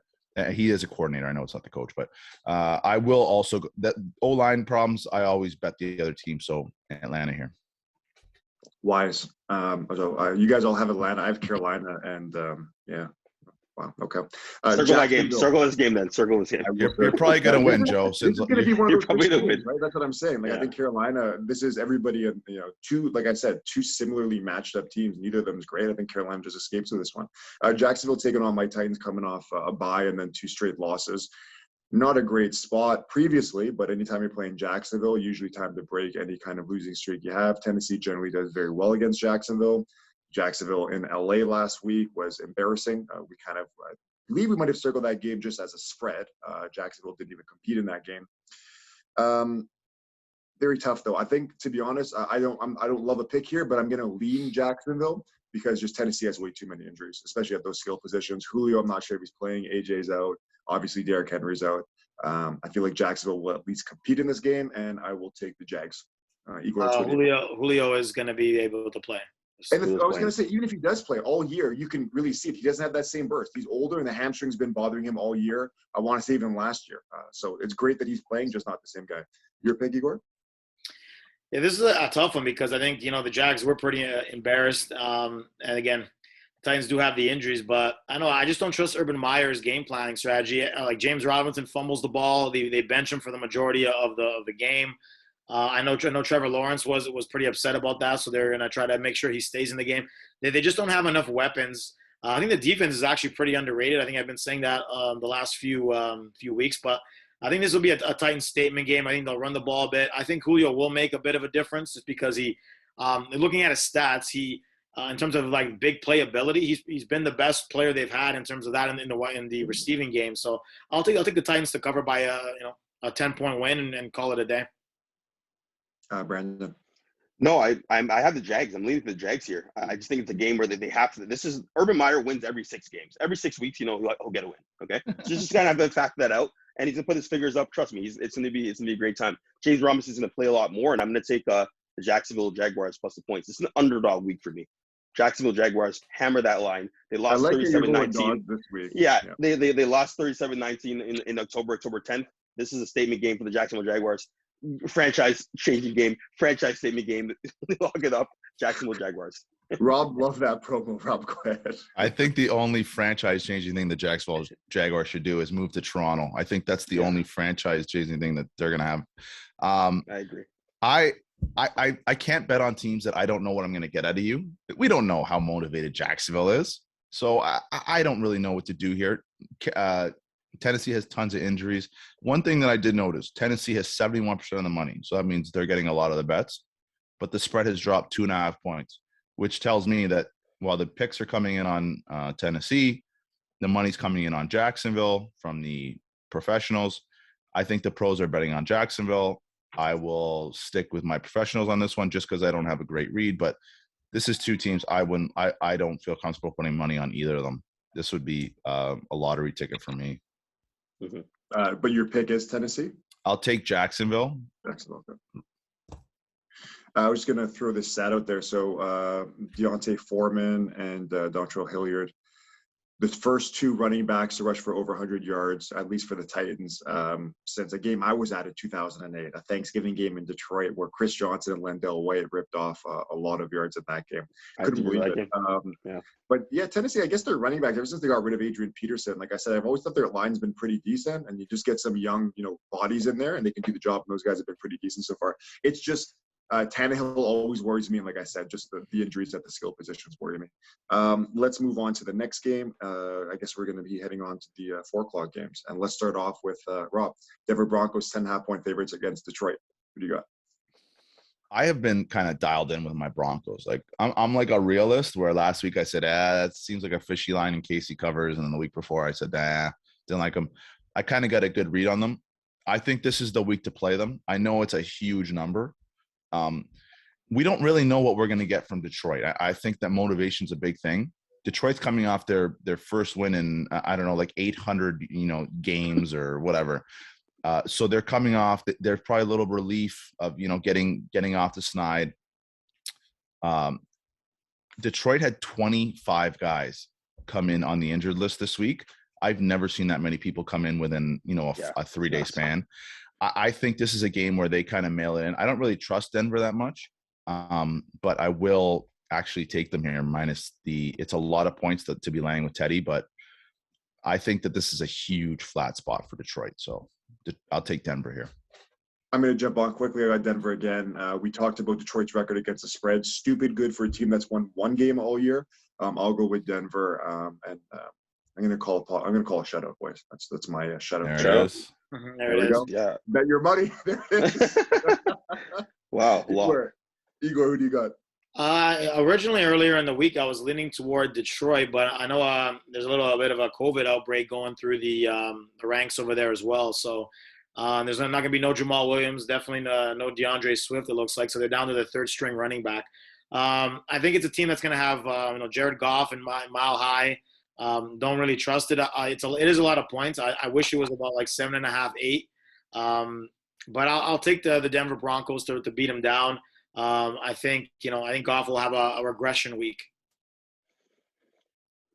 Speaker 4: he is a coordinator. I know it's not the coach, but I will also – that O-line problems, I always bet the other team. So Atlanta here.
Speaker 2: Wise. So you guys all have Atlanta. I have Carolina, and yeah. Wow. Okay.
Speaker 1: Circle that game. Circle this game then. Circle this game.
Speaker 4: You're probably going to win, Joe.
Speaker 2: This is going to be one of those
Speaker 1: probably
Speaker 2: games, right? That's what I'm saying. Like I think Carolina. This is everybody. Two. Like I said, 2 similarly matched up teams. Neither of them is great. I think Carolina just escapes with this one. Jacksonville taking on my Titans, coming off a bye and then 2 straight losses. Not a great spot previously, but anytime you're playing Jacksonville, usually time to break any kind of losing streak you have. Tennessee generally does very well against Jacksonville. Jacksonville in LA last week was embarrassing. We kind of believe we might have circled that game just as a spread. Jacksonville didn't even compete in that game. Very tough though. I think, to be honest, I don't love a pick here, but I'm going to lean Jacksonville because just Tennessee has way too many injuries, especially at those skill positions. Julio, I'm not sure if he's playing. AJ's out. Obviously, Derrick Henry's out. I feel like Jacksonville will at least compete in this game, and I will take the Jags.
Speaker 3: Julio is going to be able to play.
Speaker 2: And I was going to say, even if he does play all year, you can really see if he doesn't have that same burst. He's older, and the hamstring's been bothering him all year. I want to save him last year. So it's great that he's playing, just not the same guy. Your pick, Igor?
Speaker 3: Yeah, this is a tough one because I think, the Jags were pretty embarrassed. And again, Titans do have the injuries, but I just don't trust Urban Meyer's game planning strategy. Like James Robinson fumbles the ball. They bench him for the majority of the game. I know Trevor Lawrence was pretty upset about that, so they're going to try to make sure he stays in the game. They just don't have enough weapons. I think the defense is actually pretty underrated. I think I've been saying that the last few weeks, but I think this will be a Titans statement game. I think they'll run the ball a bit. I think Julio will make a bit of a difference just because looking at his stats, in terms of like big playability, he's been the best player they've had in terms of that in the receiving game. So I'll take the Titans to cover by a 10-point win and call it a day.
Speaker 2: Brandon.
Speaker 1: No, I have the Jags. I'm leaning to the Jags here. I just think it's a game where they have to. This is Urban Meyer wins every 6 games. Every 6 weeks, he'll get a win. Okay, so just kind of have to factor that out, and he's gonna put his figures up. Trust me, it's gonna be a great time. James Robinson's gonna play a lot more, and I'm gonna take the Jacksonville Jaguars plus the points. It's an underdog week for me. Jacksonville Jaguars hammer that line. They lost 37-19
Speaker 2: this week.
Speaker 1: Yeah, they lost 37-19 in October 10th. This is a statement game for the Jacksonville Jaguars. Franchise-changing game, franchise statement game. Lock it up, Jacksonville Jaguars.
Speaker 2: Rob, love that promo. Rob, go ahead.
Speaker 4: I think the only franchise-changing thing the Jacksonville Jaguars should do is move to Toronto. I think that's the only franchise-changing thing that they're going to have.
Speaker 1: I agree.
Speaker 4: I can't bet on teams that I don't know what I'm going to get out of you. We don't know how motivated Jacksonville is. So I don't really know what to do here. Tennessee has tons of injuries. One thing that I did notice, Tennessee has 71% of the money. So that means they're getting a lot of the bets. But the spread has dropped 2.5 points, which tells me that while the picks are coming in on Tennessee, the money's coming in on Jacksonville from the professionals. I think the pros are betting on Jacksonville. I will stick with my professionals on this one just because I don't have a great read. But this is 2 teams I don't feel comfortable putting money on either of them. This would be a lottery ticket for me.
Speaker 2: Mm-hmm. But your pick is Tennessee?
Speaker 4: I'll take Jacksonville.
Speaker 2: Jacksonville. Okay. I was going to throw this stat out there. So Deontay Foreman and Dontrell Hilliard, the first 2 running backs to rush for over 100 yards, at least for the Titans, since a game I was at in 2008, a Thanksgiving game in Detroit where Chris Johnson and Lendell White ripped off a lot of yards in that game. Couldn't believe it. But yeah, Tennessee, I guess their running back, ever since they got rid of Adrian Peterson, like I said, I've always thought their line's been pretty decent, and you just get some young, bodies in there, and they can do the job, and those guys have been pretty decent so far. It's just Tannehill always worries me, and like I said, just the injuries at the skill positions worry me. Let's move on to the next game. I guess we're going to be heading on to the 4 o'clock games, and let's start off with Rob. Denver Broncos 10.5-point favorites against Detroit. What do you got?
Speaker 4: I have been kind of dialed in with my Broncos. Like I'm like a realist, where last week I said, that seems like a fishy line in case he covers, and then the week before I said, didn't like him. I kind of got a good read on them. I think this is the week to play them. I know it's a huge number. We don't really know what we're going to get from Detroit. I think that motivation's a big thing. Detroit's coming off their first win in, I don't know, like 800, games or whatever. So they're coming off. There's probably a little relief of, getting off the snide. Detroit had 25 guys come in on the injured list this week. I've never seen that many people come in within, a 3-day span. I think this is a game where they kind of mail it in. I don't really trust Denver that much, but I will actually take them here minus it's a lot of points to be laying with Teddy, but I think that this is a huge flat spot for Detroit. So I'll take Denver here.
Speaker 2: I'm going to jump on quickly. I got Denver again. We talked about Detroit's record against the spread. Stupid good for a team that's won 1 game all year. I'll go with Denver, and I'm going to call a shutout, boys. That's my shutout.
Speaker 4: There it is.
Speaker 3: There it is.
Speaker 2: Go.
Speaker 1: Yeah.
Speaker 2: Bet your money. There it is.
Speaker 1: Wow.
Speaker 2: Igor, who do you got?
Speaker 3: Originally, earlier in the week, I was leaning toward Detroit, but I know there's a little bit of a COVID outbreak going through the ranks over there as well. So there's not going to be no Jamal Williams, definitely no DeAndre Swift, it looks like. So they're down to the 3rd-string running back. I think it's a team that's going to have Jared Goff and Mile High. Don't really trust it. It is a lot of points. I wish it was about like 7.5, 8. But I'll take the Denver Broncos to beat them down. I think Goff will have a regression week.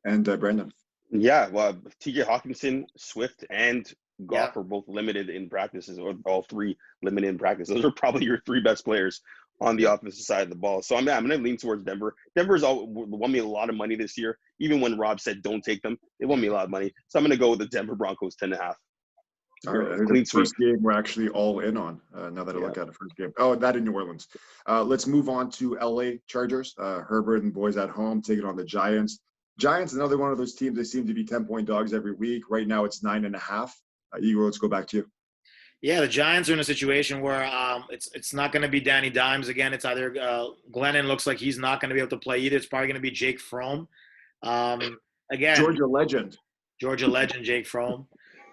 Speaker 2: And Brandon.
Speaker 1: Yeah, well, TJ Hawkinson, Swift, and Goff are both limited in practices, or all 3 limited in practice. Those are probably your 3 best players on the offensive side of the ball. So I'm going to lean towards Denver. Denver's won me a lot of money this year. Even when Rob said don't take them, they won me a lot of money. So I'm going to go with the Denver Broncos 10.5.
Speaker 2: All right, the first game we're actually all in on. Now that I look at the first game. Oh, that in New Orleans. Let's move on to LA Chargers. Herbert and boys at home taking on the Giants. Giants, another one of those teams. They seem to be 10-point dogs every week. Right now it's 9.5. Igor, let's go back to you.
Speaker 3: Yeah, the Giants are in a situation where it's not going to be Danny Dimes again. It's either Glennon looks like he's not going to be able to play either. It's probably going to be Jake Fromm. Again,
Speaker 2: Georgia legend.
Speaker 3: Jake Fromm.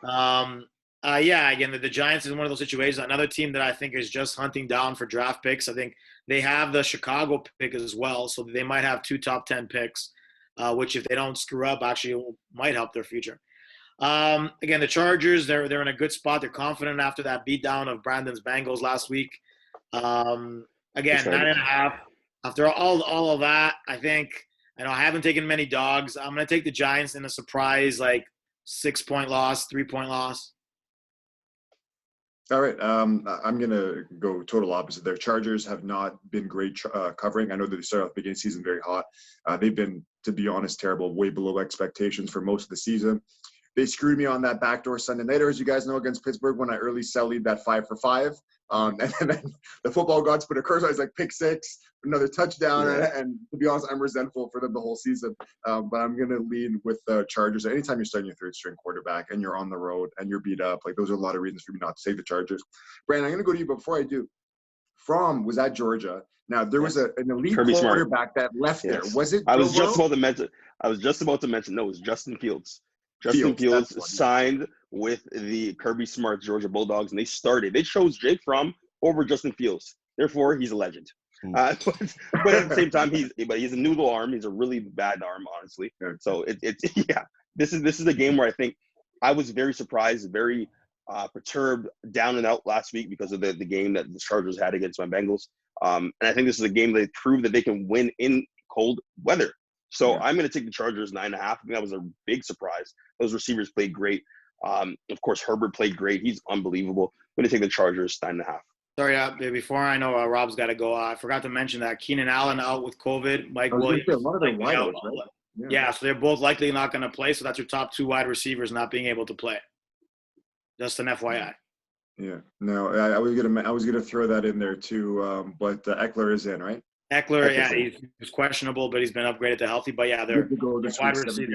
Speaker 3: Yeah, again, the Giants is one of those situations. Another team that I think is just hunting down for draft picks. I think they have the Chicago pick as well, so they might have 2 top 10 picks, which if they don't screw up, actually might help their future. Again, the Chargers, they're in a good spot. They're confident after that beatdown of Brandon's Bengals last week. Again, 9.5. After all of that, I think I haven't taken many dogs. I'm going to take the Giants in a surprise, 6-point loss, 3-point loss.
Speaker 2: All right. I'm going to go total opposite there. Chargers have not been great covering. I know that they started off the beginning of the season very hot. They've been, to be honest, terrible, way below expectations for most of the season. They screwed me on that backdoor Sunday nighter, as you guys know, against Pittsburgh when I early sallied that 5 for 5. And then the football gods put a curse on. It's like pick 6, another touchdown. Yeah. And to be honest, I'm resentful for them the whole season. But I'm going to lean with the Chargers. Anytime you're starting your third-string quarterback and you're on the road and you're beat up, those are a lot of reasons for me not to take the Chargers. Brandon, I'm going to go to you, but before I do, Fromm was at Georgia. Now, there was an elite
Speaker 1: Kirby
Speaker 2: quarterback that left there. Was it
Speaker 1: I was just about to mention. No, it was Justin Fields. Justin Fields signed with the Kirby Smart Georgia Bulldogs, and they chose Jake Fromm over Justin Fields. Therefore, he's a legend. But at the same time, he's a noodle arm. He's a really bad arm, honestly. So this is a game where I think I was very surprised, very perturbed, down and out last week because of the game that the Chargers had against my Bengals. And I think this is a game that they proved that they can win in cold weather. So I'm going to take the Chargers 9.5. I think that was a big surprise. Those receivers played great. Of course, Herbert played great. He's unbelievable. I'm going to take the Chargers 9.5.
Speaker 3: Sorry, before I know Rob's got to go, I forgot to mention that Keenan Allen out with COVID. Mike Williams.
Speaker 2: A lot of them out, right?
Speaker 3: Yeah, so they're both likely not going to play. So that's your top 2 wide receivers not being able to play. Just an FYI.
Speaker 2: Yeah. No, I was gonna throw that in there too. But Eckler is in, right?
Speaker 3: Eckler, he was questionable, but he's been upgraded to healthy. But their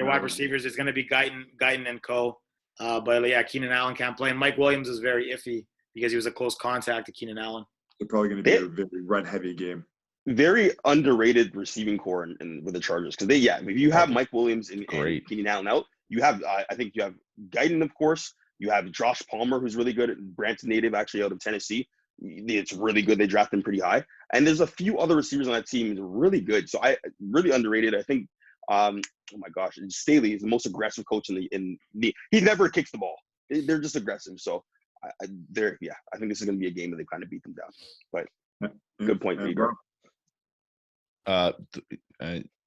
Speaker 3: wide receivers is going to be Guyton and Co. But Keenan Allen can't play. And Mike Williams is very iffy because he was a close contact to Keenan Allen.
Speaker 2: They're probably going to be a very run-heavy game.
Speaker 1: Very underrated receiving core with the Chargers because if you have Mike Williams and Keenan Allen out, you have I think you have Guyton, of course. You have Josh Palmer, who's really good, Branson native, actually out of Tennessee. It's really good. They draft him pretty high. And there's a few other receivers on that team that are really good. So I really underrated. I think, oh my gosh, Staley is the most aggressive coach in the he never kicks the ball. They're just aggressive. So I think this is going to be a game that they kind of beat them down. But good point, Peter.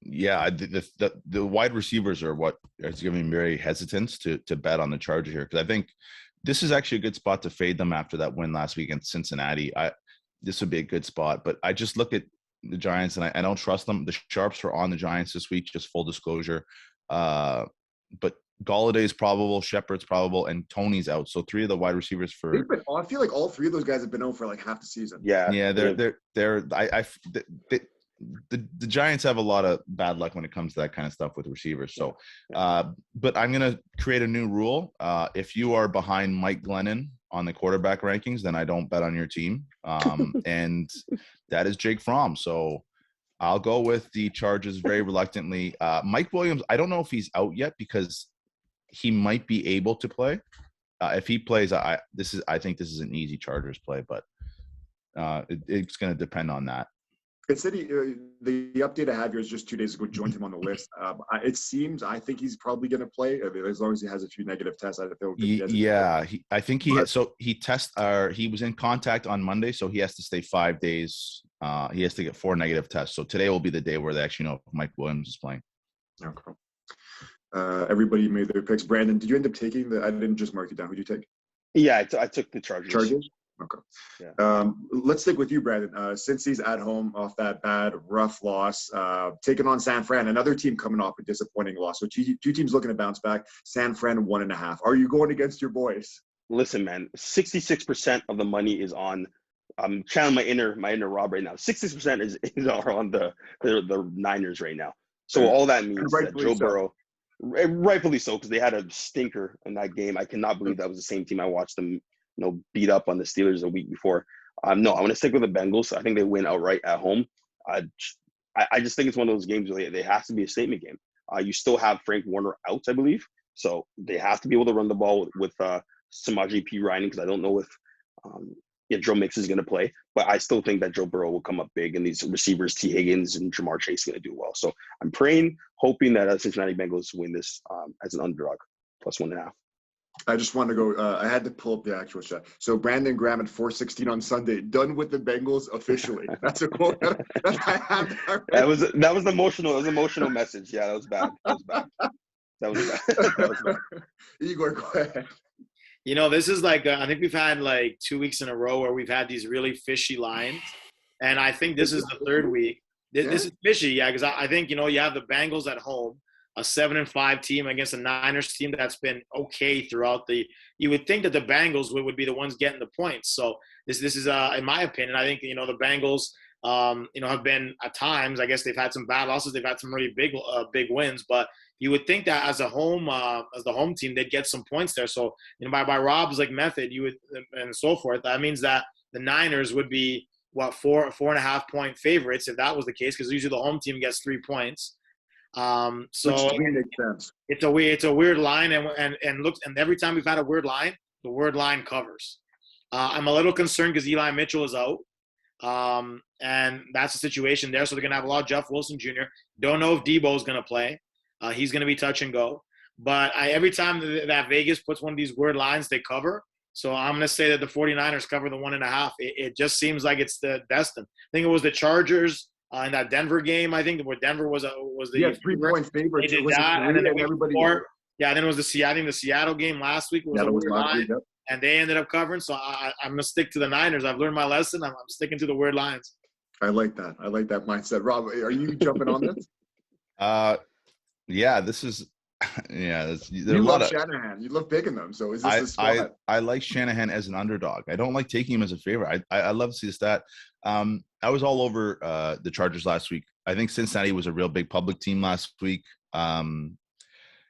Speaker 1: The wide receivers are what is giving me very hesitant to bet on the Chargers here because I think this is actually a good spot to fade them after that win last week in Cincinnati. This would be a good spot, but I just look at the Giants and I don't trust them. The Sharps are on the Giants this week, just full disclosure. But Galladay's probable, Shepard's probable, and Tony's out. So 3 of the wide receivers
Speaker 2: I feel like all 3 of those guys have been out for half the season.
Speaker 4: The Giants have a lot of bad luck when it comes to that kind of stuff with receivers. So, but I'm going to create a new rule. If you are behind Mike Glennon on the quarterback rankings, then I don't bet on your team. And that is Jake Fromm. So I'll go with the Chargers very reluctantly. Mike Williams, I don't know if he's out yet because he might be able to play. If he plays, I think this is an easy Chargers play, but it's going to depend on that.
Speaker 2: It said the update I have here is just 2 days ago, joined him on the list. It seems, I think he's probably going to play as long as he has a few negative tests.
Speaker 4: I think he was in contact on Monday, so he has to stay 5 days. He has to get 4 negative tests. So today will be the day where they actually know if Mike Williams is playing.
Speaker 2: Okay. Everybody made their picks. Brandon, did you end up taking I didn't just mark it down. Who did you take?
Speaker 1: Yeah, I took the Chargers.
Speaker 2: Chargers? Okay. Yeah. Let's stick with you, Brandon. Since he's at home off that bad, rough loss, taking on San Fran, another team coming off a disappointing loss. So 2 teams looking to bounce back. San Fran 1.5. Are you going against your boys?
Speaker 1: Listen, man, 66% of the money is on. I'm channeling my inner Rob right now. 66% is on the Niners right now. So all that means that Joe Burrow, rightfully so, because they had a stinker in that game. I cannot believe that was the same team I watched them beat up on the Steelers a week before. No, I'm going to stick with the Bengals. I think they win outright at home. I just think it's one of those games where they have to be a statement game. You still have Frank Warner out, I believe. So they have to be able to run the ball with Samaje Perine, because I don't know if Joe Mix is going to play. But I still think that Joe Burrow will come up big, and these receivers, T. Higgins and Jamar Chase, are going to do well. So I'm praying, hoping that Cincinnati Bengals win this as an underdog, +1.5.
Speaker 2: I just wanted to go. I had to pull up the actual shot. So Brandon Graham at 4:16 on Sunday, done with the Bengals officially. That's a quote.
Speaker 1: That was the emotional. That was an emotional message. Yeah, that was bad. That was bad.
Speaker 2: Igor, go ahead.
Speaker 3: This is like I think we've had like 2 weeks in a row where we've had these really fishy lines, and I think this is the third week. This is fishy, yeah, because I think you have the Bengals at home, a 7-5 team against a Niners team that's been okay throughout the. You would think that the Bengals would be the ones getting the points. So this is in my opinion, I think the Bengals have been at times. I guess they've had some bad losses. They've had some really big wins, but you would think that as the home team, they'd get some points there. So by Rob's method, you would and so forth. That means that the Niners would be 4.5 point favorites if that was the case, because usually the home team gets 3 points. So
Speaker 2: which makes sense.
Speaker 3: It's a weird line, and every time we've had a weird line, the weird line covers. I'm a little concerned because Eli Mitchell is out, and that's the situation there. So they're gonna have a lot of Jeff Wilson Jr. Don't know if Debo is gonna play. He's gonna be touch and go. But every time that Vegas puts one of these weird lines, they cover. So I'm gonna say that the 49ers cover the 1.5. It just seems like it's the destined. I think it was the Chargers. In that Denver game, I think where Denver was the
Speaker 2: 3-point favorite.
Speaker 3: They did that, and then the week before, then it was the Seattle game last week. It was a weird line, and they ended up covering. So I'm gonna stick to the Niners. I've learned my lesson. I'm sticking to the weird lines.
Speaker 2: I like that. I like that mindset. Rob, are you jumping on this?
Speaker 4: Yeah, this is. Yeah,
Speaker 2: you love Shanahan. You love picking them. So is this the spot?
Speaker 4: I like Shanahan as an underdog. I don't like taking him as a favorite. I love to see the stat. I was all over the Chargers last week. I think Cincinnati was a real big public team last week. And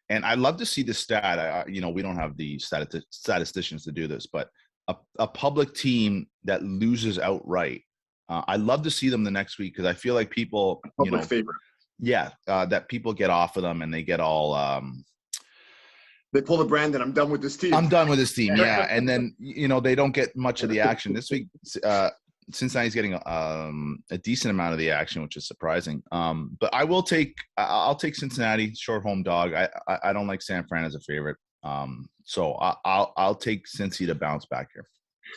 Speaker 4: I love to see the stat. We don't have the statisticians to do this, but a public team that loses outright. I love to see them the next week, because I feel like people,
Speaker 2: favorite.
Speaker 4: Yeah, that people get off of them and they get all
Speaker 2: they pull the Brandon. I'm done with this team.
Speaker 4: Yeah, and then they don't get much of the action this week. Cincinnati's getting a decent amount of the action, which is surprising. But I'll take Cincinnati, short home dog. I don't like San Fran as a favorite. So I'll take Cincy to bounce back here.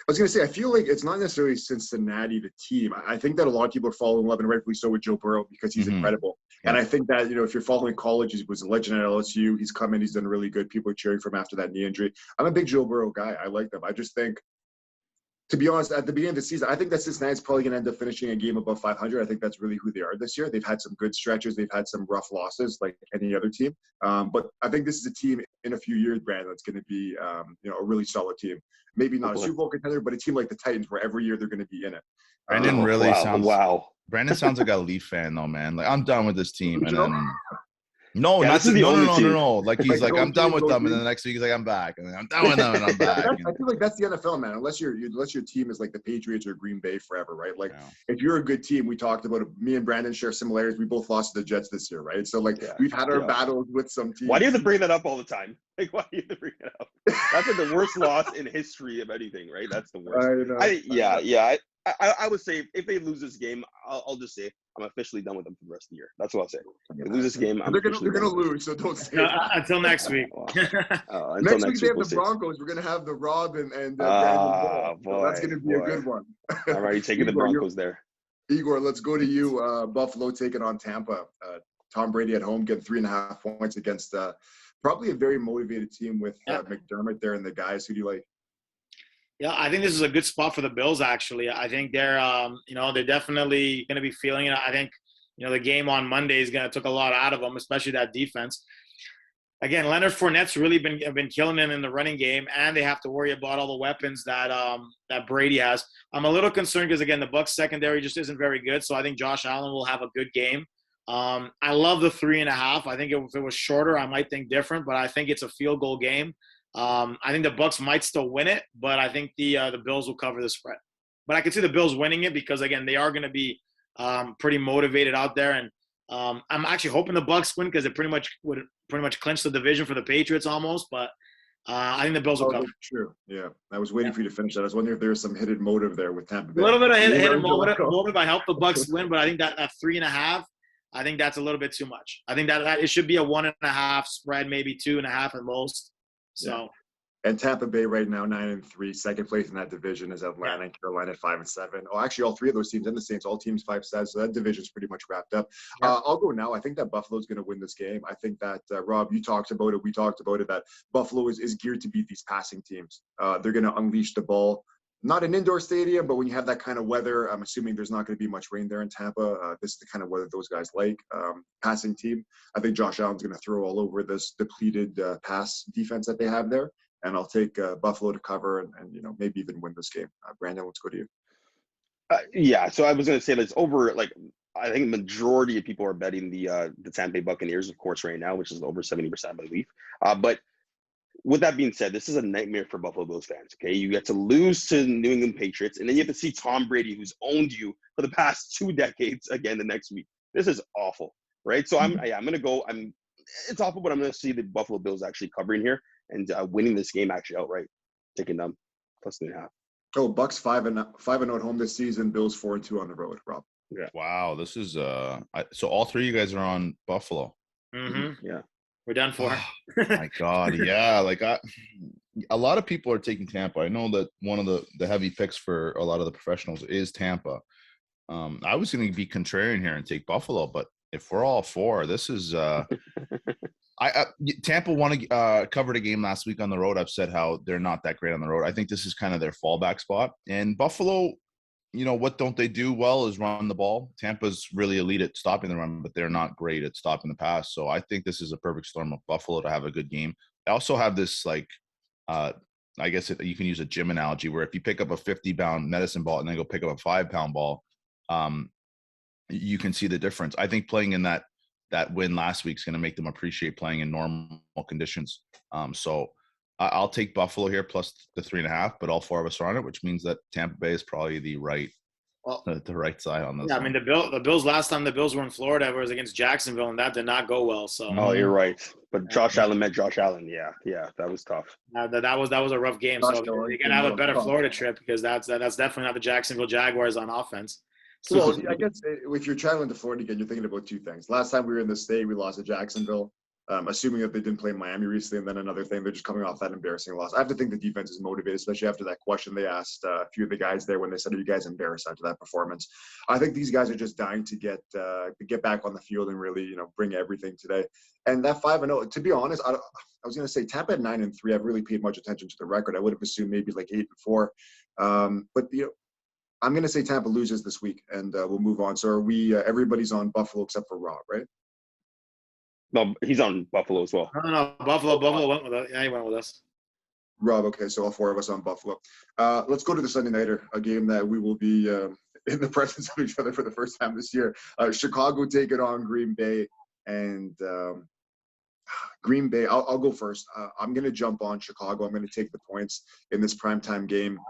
Speaker 2: I was going to say, I feel like it's not necessarily Cincinnati, the team. I think that a lot of people are following love, and rightfully so, with Joe Burrow, because he's incredible. Yeah. And I think that, if you're following college, he was a legend at LSU. He's come in, he's done really good. People are cheering for him after that knee injury. I'm a big Joe Burrow guy. I like them. I just think, to be honest, at the beginning of the season, I think that Cincinnati's probably going to end up finishing a game above 500. I think that's really who they are this year. They've had some good stretches. They've had some rough losses like any other team. But I think this is a team in a few years, Brandon, that's going to be, a really solid team. Maybe not a Super Bowl contender, but a team like the Titans, where every year they're going to be in it.
Speaker 4: Brandon Brandon sounds like a Leaf fan, though, man. Like, I'm done with this team, and then no. Like, he's like, I'm done with them, and then the next week he's like, I'm back, and then I'm done with them, and I'm back.
Speaker 2: I feel like that's the NFL, man. Unless your team is like the Patriots or Green Bay forever, right? Like, if you're a good team, we talked about it. Me and Brandon share similarities. We both lost to the Jets this year, right? So we've had our battles with some teams.
Speaker 1: Why do you have to bring that up all the time? Like, why do you have to bring it up? That's like the worst loss in history of anything, right? That's the worst. I would say if they lose this game, I'll just say I'm officially done with them for the rest of the year. That's what I'll say. If they lose this game,
Speaker 2: they're gonna lose, so don't say it.
Speaker 3: Until next week.
Speaker 2: Next week they have the Broncos. We're gonna have the Rob and Brandon. So that's gonna be a good one.
Speaker 1: All right, you're taking the Broncos there.
Speaker 2: Igor, let's go to you. Buffalo taking on Tampa. Tom Brady at home getting 3.5 points against probably a very motivated team with McDermott there and the guys. Who do you like?
Speaker 3: Yeah, I think this is a good spot for the Bills, actually. I think they're definitely going to be feeling it. I think, the game on Monday is took a lot out of them, especially that defense. Again, Leonard Fournette's really been killing them in the running game, and they have to worry about all the weapons that Brady has. I'm a little concerned because, again, the Bucs secondary just isn't very good, so I think Josh Allen will have a good game. I love the 3.5. I think if it was shorter, I might think different, but I think it's a field goal game. I think the Bucs might still win it, but I think the Bills will cover the spread. But I can see the Bills winning it because, again, they are going to be pretty motivated out there. And I'm actually hoping the Bucs win because it would pretty much clinch the division for the Patriots almost. But I think the Bills will cover.
Speaker 2: True. Yeah. I was waiting for you to finish that. I was wondering if there was some hidden motive there with Tampa Bay.
Speaker 3: A little bit of hidden motive. I help the Bucs win, but I think that 3.5, I think that's a little bit too much. I think that it should be a 1.5 spread, maybe 2.5 at most. So.
Speaker 2: Yeah. And Tampa Bay right now 9-3, second place in that division is Atlanta and Carolina at 5-7. Oh, actually, all three of those teams and the Saints, all teams 5-7. So that division is pretty much wrapped up. Yeah. I'll go now. I think that Buffalo's going to win this game. I think that Rob, you talked about it. We talked about it. That Buffalo is geared to beat these passing teams. They're going to unleash the ball. Not an indoor stadium, but when you have that kind of weather, I'm assuming there's not going to be much rain there in Tampa. This is the kind of weather those guys like. Passing team. I think Josh Allen's going to throw all over this depleted pass defense that they have there. And I'll take Buffalo to cover and maybe even win this game. Brandon, let's go to you.
Speaker 1: Yeah, so I was going to say that it's over. Like, I think the majority of people are betting the Tampa Bay Buccaneers, of course, right now, which is over 70%, I believe. But with that being said, this is a nightmare for Buffalo Bills fans. Okay, you get to lose to New England Patriots, and then you have to see Tom Brady, who's owned you for the past 2 decades, again the next week. This is awful, right? So I'm going to go. It's awful, but I'm going to see the Buffalo Bills actually covering here and winning this game actually outright, taking them +3.5.
Speaker 2: Oh, Bucks 5-0 at home this season. Bills 4-2 on the road. Rob.
Speaker 1: Yeah.
Speaker 4: Wow, this is so all three of you guys are on Buffalo.
Speaker 3: Mm-hmm.
Speaker 1: Yeah,
Speaker 3: we're done for.
Speaker 4: Oh, my God, yeah. Like a lot of people are taking Tampa. I know that one of the heavy picks for a lot of the professionals is Tampa. I was going to be contrarian here and take Buffalo, but if we're all for, this is Tampa covered a game last week on the road. I've said how they're not that great on the road. I think this is kind of their fallback spot. And Buffalo, what don't they do well is run the ball. Tampa's really elite at stopping the run, but they're not great at stopping the pass. So I think this is a perfect storm of Buffalo to have a good game. I also have this I guess you can use a gym analogy where if you pick up a 50-pound medicine ball and then go pick up a 5-pound ball, you can see the difference. I think playing in that win last week is going to make them appreciate playing in normal conditions. So I'll take Buffalo here plus the 3.5, but all 4 of us are on it, which means that Tampa Bay is probably the right side on this.
Speaker 3: Yeah, I mean the Bills last time the Bills were in Florida was against Jacksonville, and that did not go well. So
Speaker 1: you're right. But Josh Allen met Josh Allen. Yeah, that was tough.
Speaker 3: That was a rough game. So they got to have a better Florida trip because that's definitely not the Jacksonville Jaguars on offense.
Speaker 2: Well, I guess if you're traveling to Florida again, you're thinking about 2 things. Last time we were in the state, we lost to Jacksonville, assuming that they didn't play Miami recently. And then another thing, they're just coming off that embarrassing loss. I have to think the defense is motivated, especially after that question they asked a few of the guys there when they said, are you guys embarrassed after that performance? I think these guys are just dying to get back on the field and really, bring everything today. And that 5-0, to be honest, I was going to say Tampa at 9-3. I've really paid much attention to the record. I would have assumed maybe like 8-4. But, I'm going to say Tampa loses this week, and we'll move on. So are we everybody's on Buffalo except for Rob, right?
Speaker 1: No, he's on Buffalo as well.
Speaker 3: No. Buffalo went with us. Yeah, he went with us.
Speaker 2: Rob, okay, so all 4 of us on Buffalo. Let's go to the Sunday Nighter, a game that we will be in the presence of each other for the first time this year. Chicago take it on Green Bay, and Green Bay, I'll go first. I'm going to jump on Chicago. I'm going to take the points in this primetime game.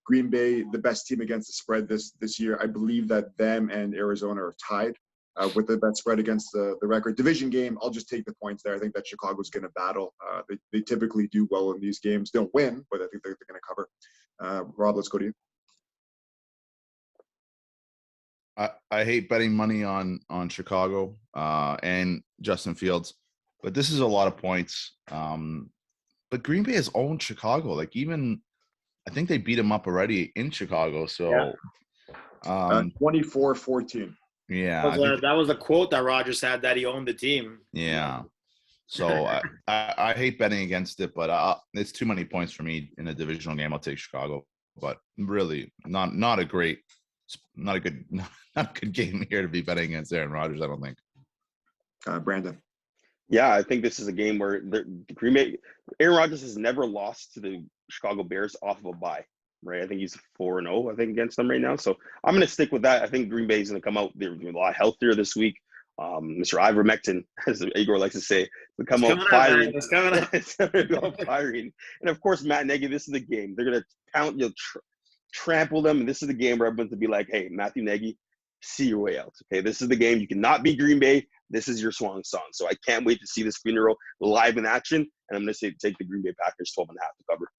Speaker 2: Green Bay, the best team against the spread this year. I believe that them and Arizona are tied with the best spread against the record. Division game, I'll just take the points there. I think that Chicago's going to battle. They typically do well in these games. They don't win, but I think they're going to cover. Rob, let's go to you.
Speaker 4: I hate betting money on Chicago and Justin Fields, but this is a lot of points. But Green Bay has owned Chicago. Like even I think they beat him up already in Chicago. So
Speaker 2: 24-14.
Speaker 4: Yeah.
Speaker 3: That was a quote that Rodgers had that he owned the team.
Speaker 4: Yeah. So I hate betting against it, but it's too many points for me in a divisional game. I'll take Chicago, but really not a good game here to be betting against Aaron Rodgers, I don't think.
Speaker 2: Brandon.
Speaker 1: Yeah, I think this is a game where Green Bay, Aaron Rodgers has never lost to the Chicago Bears off of a bye, right? I think he's 4-0, I think, against them right now. So I'm going to stick with that. I think Green Bay is going to come out. They're a lot healthier this week. Mr. Ivermectin, as Igor likes to say, will come out
Speaker 3: coming
Speaker 1: firing.
Speaker 3: It's coming up.
Speaker 1: It's going to go firing. And of course, Matt Nagy, this is the game. They're going to pound, trample them. And this is the game where everyone's going to be like, hey, Matthew Nagy, see your way out. Okay, this is the game. You cannot beat Green Bay. This is your swan song. So I can't wait to see this funeral live in action. And I'm going to say take the Green Bay Packers 12.5 to cover.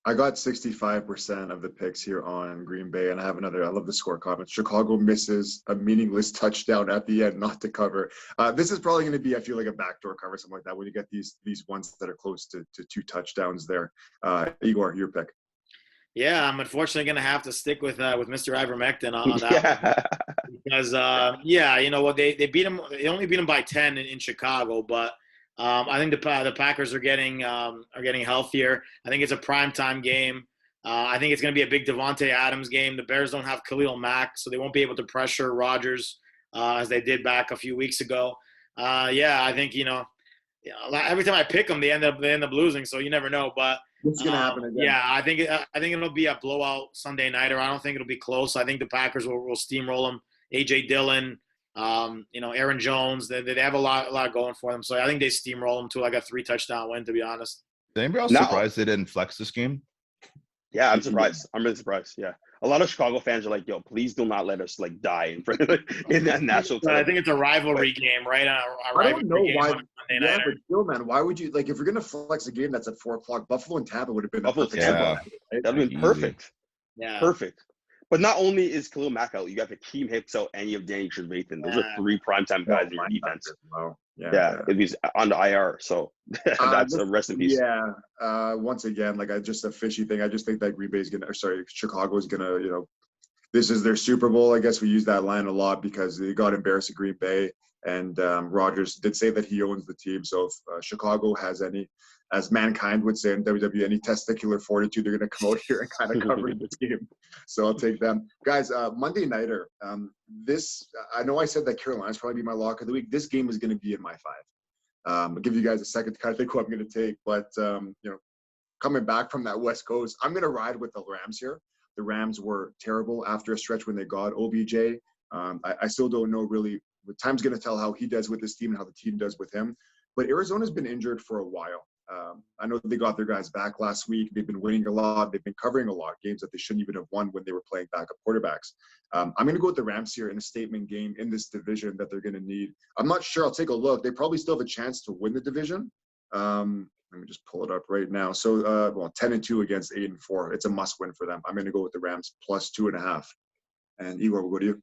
Speaker 2: I got 65% of the picks here on Green Bay, and I love the score comments. Chicago misses a meaningless touchdown at the end, not to cover. This is probably going to be, I feel like, a backdoor cover, something like that, when you get these ones that are close to 2 touchdowns there. Igor, your pick.
Speaker 3: Yeah, I'm unfortunately going to have to stick with Mr. Ivermectin on that one. Because, you know what, they beat him. They only beat him by 10 in Chicago, but I think the Packers are getting healthier. I think it's a primetime game. I think it's going to be a big Devontae Adams game. The Bears don't have Khalil Mack, so they won't be able to pressure Rodgers as they did back a few weeks ago. I think every time I pick them, they end up losing. So you never know. But
Speaker 2: what's going to happen again?
Speaker 3: Yeah, I think it'll be a blowout Sunday nighter. I don't think it'll be close. I think the Packers will steamroll them. AJ Dillon. Aaron Jones, they have a lot going for them. So I think they steamroll them to like a 3-touchdown win, to be honest.
Speaker 4: Is anybody else surprised they didn't flex this game?
Speaker 1: Yeah, I'm surprised. I'm really surprised. Yeah. A lot of Chicago fans are like, yo, please do not let us like die in front of in that national title.
Speaker 3: I think it's a rivalry game, right?
Speaker 2: I don't know why. Yeah, but still, man, why would you, like, if you're going to flex a game that's at 4:00, Buffalo and Tampa would have been
Speaker 1: Buffalo,
Speaker 2: Tampa.
Speaker 1: That would have been perfect.
Speaker 3: Yeah.
Speaker 1: Perfect. But not only is Khalil Mack out, you got Hakeem Hicks out and you have Danny Trevathan. Those are 3 primetime guys in your defense.
Speaker 2: Wow.
Speaker 1: Yeah, if he's on the IR. So that's a rest in peace.
Speaker 2: Yeah. Once again, like, just a fishy thing. I just think that Chicago is going to, this is their Super Bowl. I guess we use that line a lot because they got embarrassed at Green Bay. And Rodgers did say that he owns the team. So if Chicago has any, as mankind would say in WWE, any testicular fortitude, they're going to come out here and kind of cover the team. So I'll take them. Guys, Monday Nighter, I know I said that Carolina's probably be my lock of the week. This game is going to be in my 5. I'll give you guys a second to kind of think who I'm going to take. But, coming back from that West Coast, I'm going to ride with the Rams here. The Rams were terrible after a stretch when they got OBJ. I still don't know really. Time's going to tell how he does with this team and how the team does with him. But Arizona's been injured for a while. I know they got their guys back last week. They've been winning a lot. They've been covering a lot of games that they shouldn't even have won when they were playing backup quarterbacks. I'm going to go with the Rams here in a statement game in this division that they're going to need. I'm not sure. I'll take a look. They probably still have a chance to win the division. Let me just pull it up right now. So, 10-2 against 8-4. It's a must-win for them. I'm going to go with the Rams plus 2.5. And Igor, we'll go to you.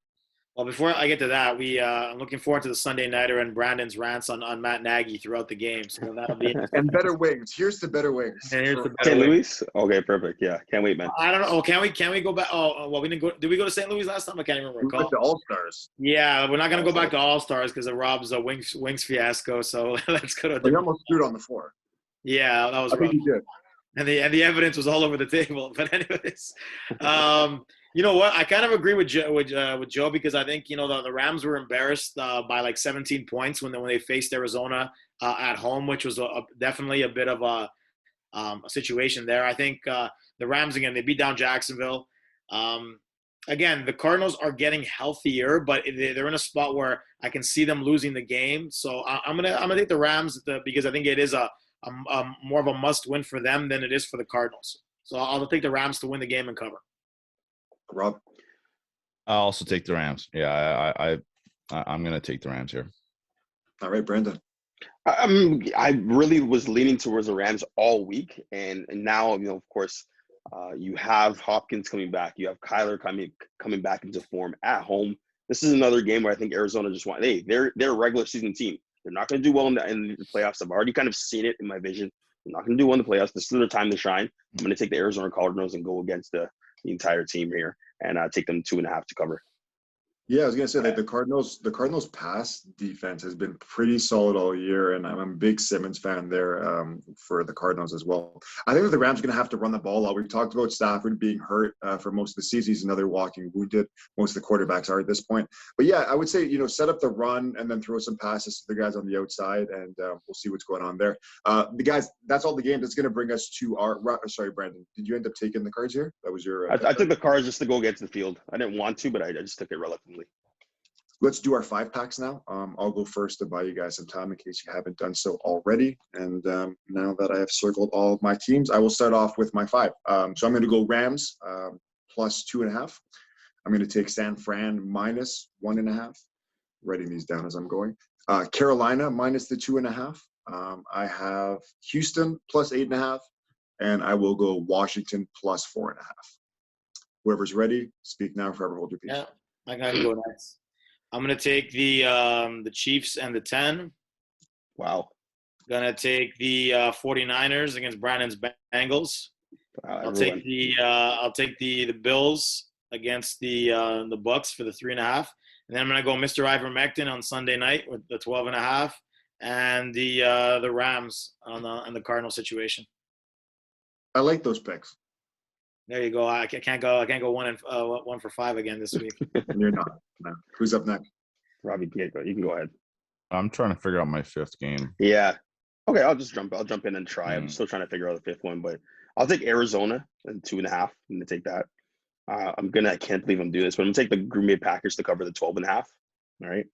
Speaker 3: Well, before I get to that, I'm looking forward to the Sunday Nighter and Brandon's rants on Matt Nagy throughout the game. So that'll be
Speaker 2: and better wings. Here's the better wings.
Speaker 1: St. Louis? Okay, perfect. Yeah, can't wait, man.
Speaker 3: I don't know. Oh, can we go back? Oh, well, we didn't go. Did we go to St. Louis last time? I can't even recall.
Speaker 2: We went to All-Stars.
Speaker 3: Yeah, we're not going to go back to All-Stars because of Rob's wings fiasco. So let's go to.
Speaker 2: But you almost threw it on the floor.
Speaker 3: Yeah, that was
Speaker 2: I think you did.
Speaker 3: And the evidence was all over the table. But anyways, you know what? I kind of agree with Joe because I think the Rams were embarrassed by like 17 points when they faced Arizona at home, which was definitely a bit of a situation there. I think the Rams again, they beat down Jacksonville. Again, the Cardinals are getting healthier, but they're in a spot where I can see them losing the game. So I'm gonna take the Rams because I think it is a more of a must-win for them than it is for the Cardinals. So I'll take the Rams to win the game and cover.
Speaker 2: Rob?
Speaker 4: I'll also take the Rams. Yeah, I'm going to take the Rams here.
Speaker 2: All right, Brandon.
Speaker 1: I really was leaning towards the Rams all week, and now of course, you have Hopkins coming back. You have Kyler coming back into form at home. This is another game where I think Arizona just they're a regular season team. They're not going to do well in the playoffs. I've already kind of seen it in my vision. They're not going to do well in the playoffs. This is their time to shine. I'm going to take the Arizona Cardinals and go against the entire team here and take them 2.5 to cover.
Speaker 2: Yeah, I was gonna say that the Cardinals pass defense has been pretty solid all year, and I'm a big Simmons fan there for the Cardinals as well. I think that the Rams are gonna have to run the ball a lot. We've talked about Stafford being hurt for most of the season. He's another walking wounded. Most of the quarterbacks are at this point. But yeah, I would say set up the run and then throw some passes to the guys on the outside, and we'll see what's going on there. The guys, that's all the game. That's gonna bring us to our. Sorry, Brandon. Did you end up taking the cards here? That was your.
Speaker 1: I took the cards just to go against the field. I didn't want to, but I just took it relatively.
Speaker 2: let's do our 5-packs now. I'll go first to buy you guys some time in case you haven't done so already. And now that I have circled all of my teams, I will start off with my 5. So I'm going to go Rams plus 2.5. I'm going to take San Fran minus 1.5. Writing these down as I'm going. Carolina minus the 2.5. I have Houston plus 8.5. And I will go Washington plus 4.5. Whoever's ready, speak now, forever hold your peace.
Speaker 3: Yeah, I gotta go next. I'm gonna take the Chiefs and the 10.
Speaker 1: Wow.
Speaker 3: Gonna take the 49ers against Brandon's Bengals. I'll take the Bills against the Bucks for the 3.5. And then I'm gonna go Mr. Ivermectin on Sunday night with the 12.5, and the Rams on the Cardinal situation.
Speaker 2: I like those picks.
Speaker 3: There you go. I can't go 1 for 5 again this week.
Speaker 2: You're not. No. Who's up next?
Speaker 1: Robbie, you can go ahead.
Speaker 4: I'm trying to figure out my 5th game.
Speaker 1: Yeah. Okay, I'll jump in and try. I'm still trying to figure out the 5th one, but I'll take Arizona and 2.5. I'm gonna take that. I can't believe I'm doing this, but I'm gonna take the Green Bay Packers to cover the 12.5. All right.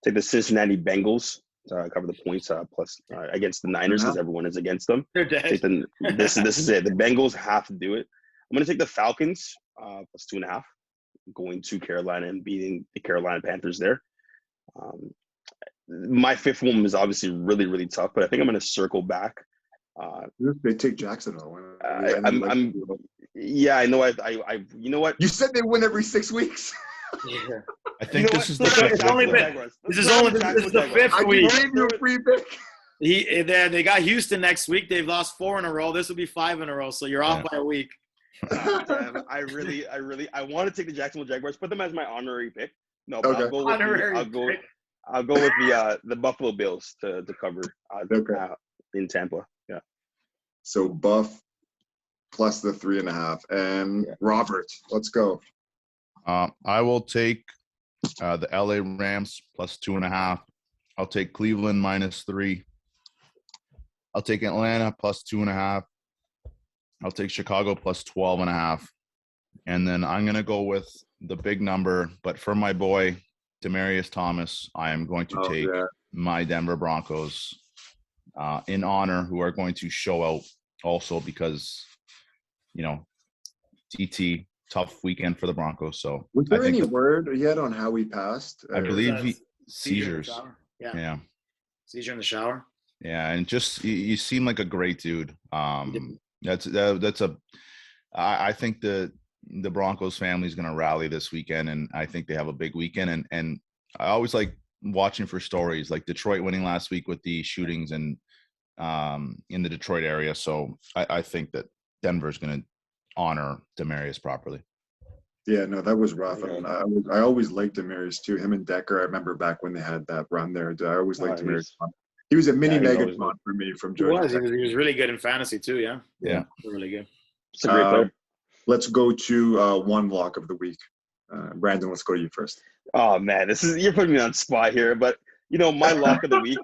Speaker 1: Take the Cincinnati Bengals to cover the points plus against the Niners because everyone is against them.
Speaker 3: They're dead.
Speaker 1: This is it. The Bengals have to do it. I'm going to take the Falcons plus 2.5, going to Carolina and beating the Carolina Panthers there. My 5th one is obviously really, really tough, but I think I'm going to circle back.
Speaker 2: They take Jacksonville.
Speaker 1: Yeah, I know. You know what?
Speaker 2: You said they win every 6 weeks.
Speaker 3: Yeah.
Speaker 4: I think this is the
Speaker 3: This is only the 5th week.
Speaker 2: I gave you a free pick.
Speaker 3: They got Houston next week. They've lost 4 in a row. This will be 5 in a row, so you're off by a week.
Speaker 1: I want to take the Jacksonville Jaguars, put them as my honorary pick. No, but
Speaker 2: Okay.
Speaker 1: I'll go with the Buffalo Bills to cover in Tampa. Yeah.
Speaker 2: So Buff plus the 3.5. And Robert, let's go.
Speaker 4: I will take the LA Rams plus 2.5. I'll take Cleveland minus 3. I'll take Atlanta plus 2.5. I'll take Chicago plus 12.5. And then I'm going to go with the big number. But for my boy, Demaryius Thomas, I am going to take my Denver Broncos in honor, who are going to show out also because, TT, tough weekend for the Broncos. So
Speaker 2: was there any word yet on how he passed?
Speaker 4: I believe seizures.
Speaker 3: Yeah. Seizure in the shower.
Speaker 4: Yeah, and just you seem like a great dude. I think the Broncos family is going to rally this weekend, and I think they have a big weekend. And I always like watching for stories like Detroit winning last week with the shootings and in the Detroit area. So I think that Denver is going to honor Demaryius properly.
Speaker 2: Yeah, no, that was rough. And I always liked Demaryius too. Him and Decker, I remember back when they had that run there. I always liked Demaryius. He was a mini Megatron for me from Georgia.
Speaker 3: He was really good in fantasy too, yeah.
Speaker 4: Yeah.
Speaker 3: Really good.
Speaker 1: It's a great player.
Speaker 2: Let's go to one lock of the week. Brandon, let's go to you first.
Speaker 1: Oh man, you're putting me on spot here, but my lock of the week.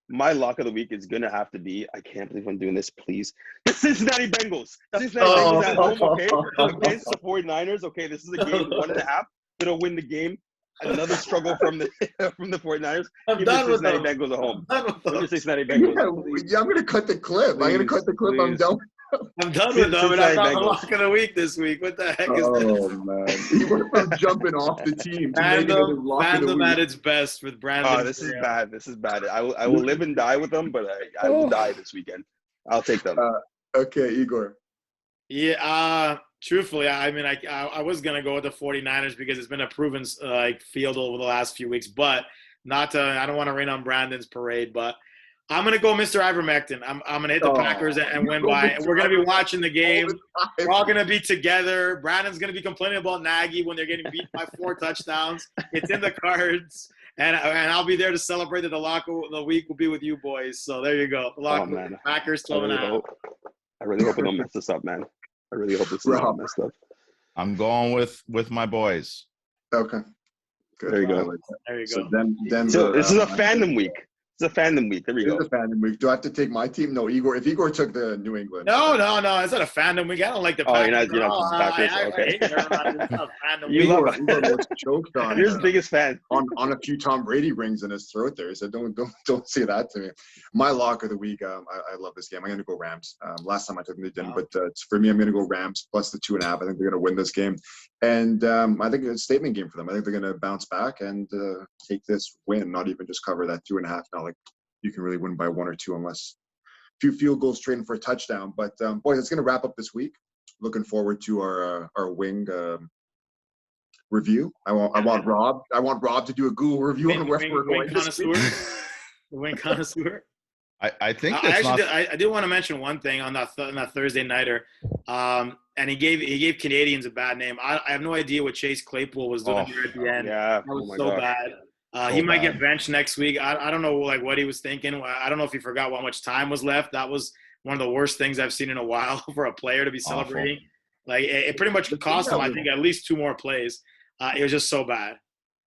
Speaker 1: My lock of the week is gonna have to be. I can't believe I'm doing this. Please, the Cincinnati Bengals. Bengals at home, okay, against the 49ers. Okay, this is a game 1.5. Gonna win the game. Another struggle from the 49ers.
Speaker 3: I'm done with
Speaker 1: Cincinnati Bengals at home. Cincinnati Bengals.
Speaker 2: Yeah, I'm gonna cut the clip.
Speaker 1: Please,
Speaker 2: I'm gonna cut the clip. I'm done.
Speaker 3: I'm done with them, and I'm not the lock of the week this week. What the heck is this?
Speaker 2: Oh man, he went from jumping off the team to making it his lock of the
Speaker 3: Fandom
Speaker 2: week.
Speaker 3: at its best with Brandon.
Speaker 1: Oh, this is bad. This is bad. I will live and die with them, but I will die this weekend. I'll take them.
Speaker 2: Okay, Igor.
Speaker 3: Yeah, truthfully, I mean, I was going to go with the 49ers because it's been a proven field over the last few weeks, but I don't want to rain on Brandon's parade, but I'm going to go Mr. Ivermectin. I'm going to hit the Packers and win by. We're going to be watching the game. We're all going to be together. Brandon's going to be complaining about Nagy when they're getting beat by 4 touchdowns. It's in the cards. And I'll be there to celebrate that the lock of the week will be with you boys. So there you go. The lock of Packers 12.5.
Speaker 1: I really hope we don't mess this up, man. I really hope this is not messed up.
Speaker 4: I'm going with my boys.
Speaker 2: Okay. Good.
Speaker 1: There you go.
Speaker 3: There you go.
Speaker 2: So then
Speaker 1: So this is a fandom week. It's a fandom week. There we
Speaker 2: Here's
Speaker 1: go.
Speaker 2: the fandom week. Do I have to take my team? No, Igor. If Igor took the New England.
Speaker 3: No. It's not a fandom week. I don't like the
Speaker 1: Oh,
Speaker 3: Packers.
Speaker 1: you're not just Packers.
Speaker 3: I
Speaker 1: Okay.
Speaker 3: hate Carolina. It's not a fandom
Speaker 1: You
Speaker 3: week.
Speaker 1: love
Speaker 2: Igor looks choked on.
Speaker 1: You're his biggest fan.
Speaker 2: On a few Tom Brady rings in his throat there. He said, don't say that to me. My lock of the week, I love this game. I'm going to go Rams. Last time I took them, they didn't. But for me, I'm going to go Rams plus the 2.5. I think they're going to win this game. And I think it's a statement game for them. I think they're going to bounce back and take this win, not even just cover that 2.5. Not like you can really win by 1 or 2 unless a few field goals trading for a touchdown. But, boys, it's going to wrap up this week. Looking forward to our wing review. I want Rob to do a Google review on where we're going.
Speaker 3: Wing connoisseur.
Speaker 4: I think
Speaker 3: I did want to mention one thing on that Thursday nighter, and he gave Canadians a bad name. I have no idea what Chase Claypool was doing here at the end.
Speaker 1: Yeah,
Speaker 3: that was so bad. He might get benched next week. I don't know what he was thinking. I don't know if he forgot how much time was left. That was one of the worst things I've seen in a while for a player to be celebrating. Like it pretty much cost him, I think, at least 2 more plays. It was just so bad.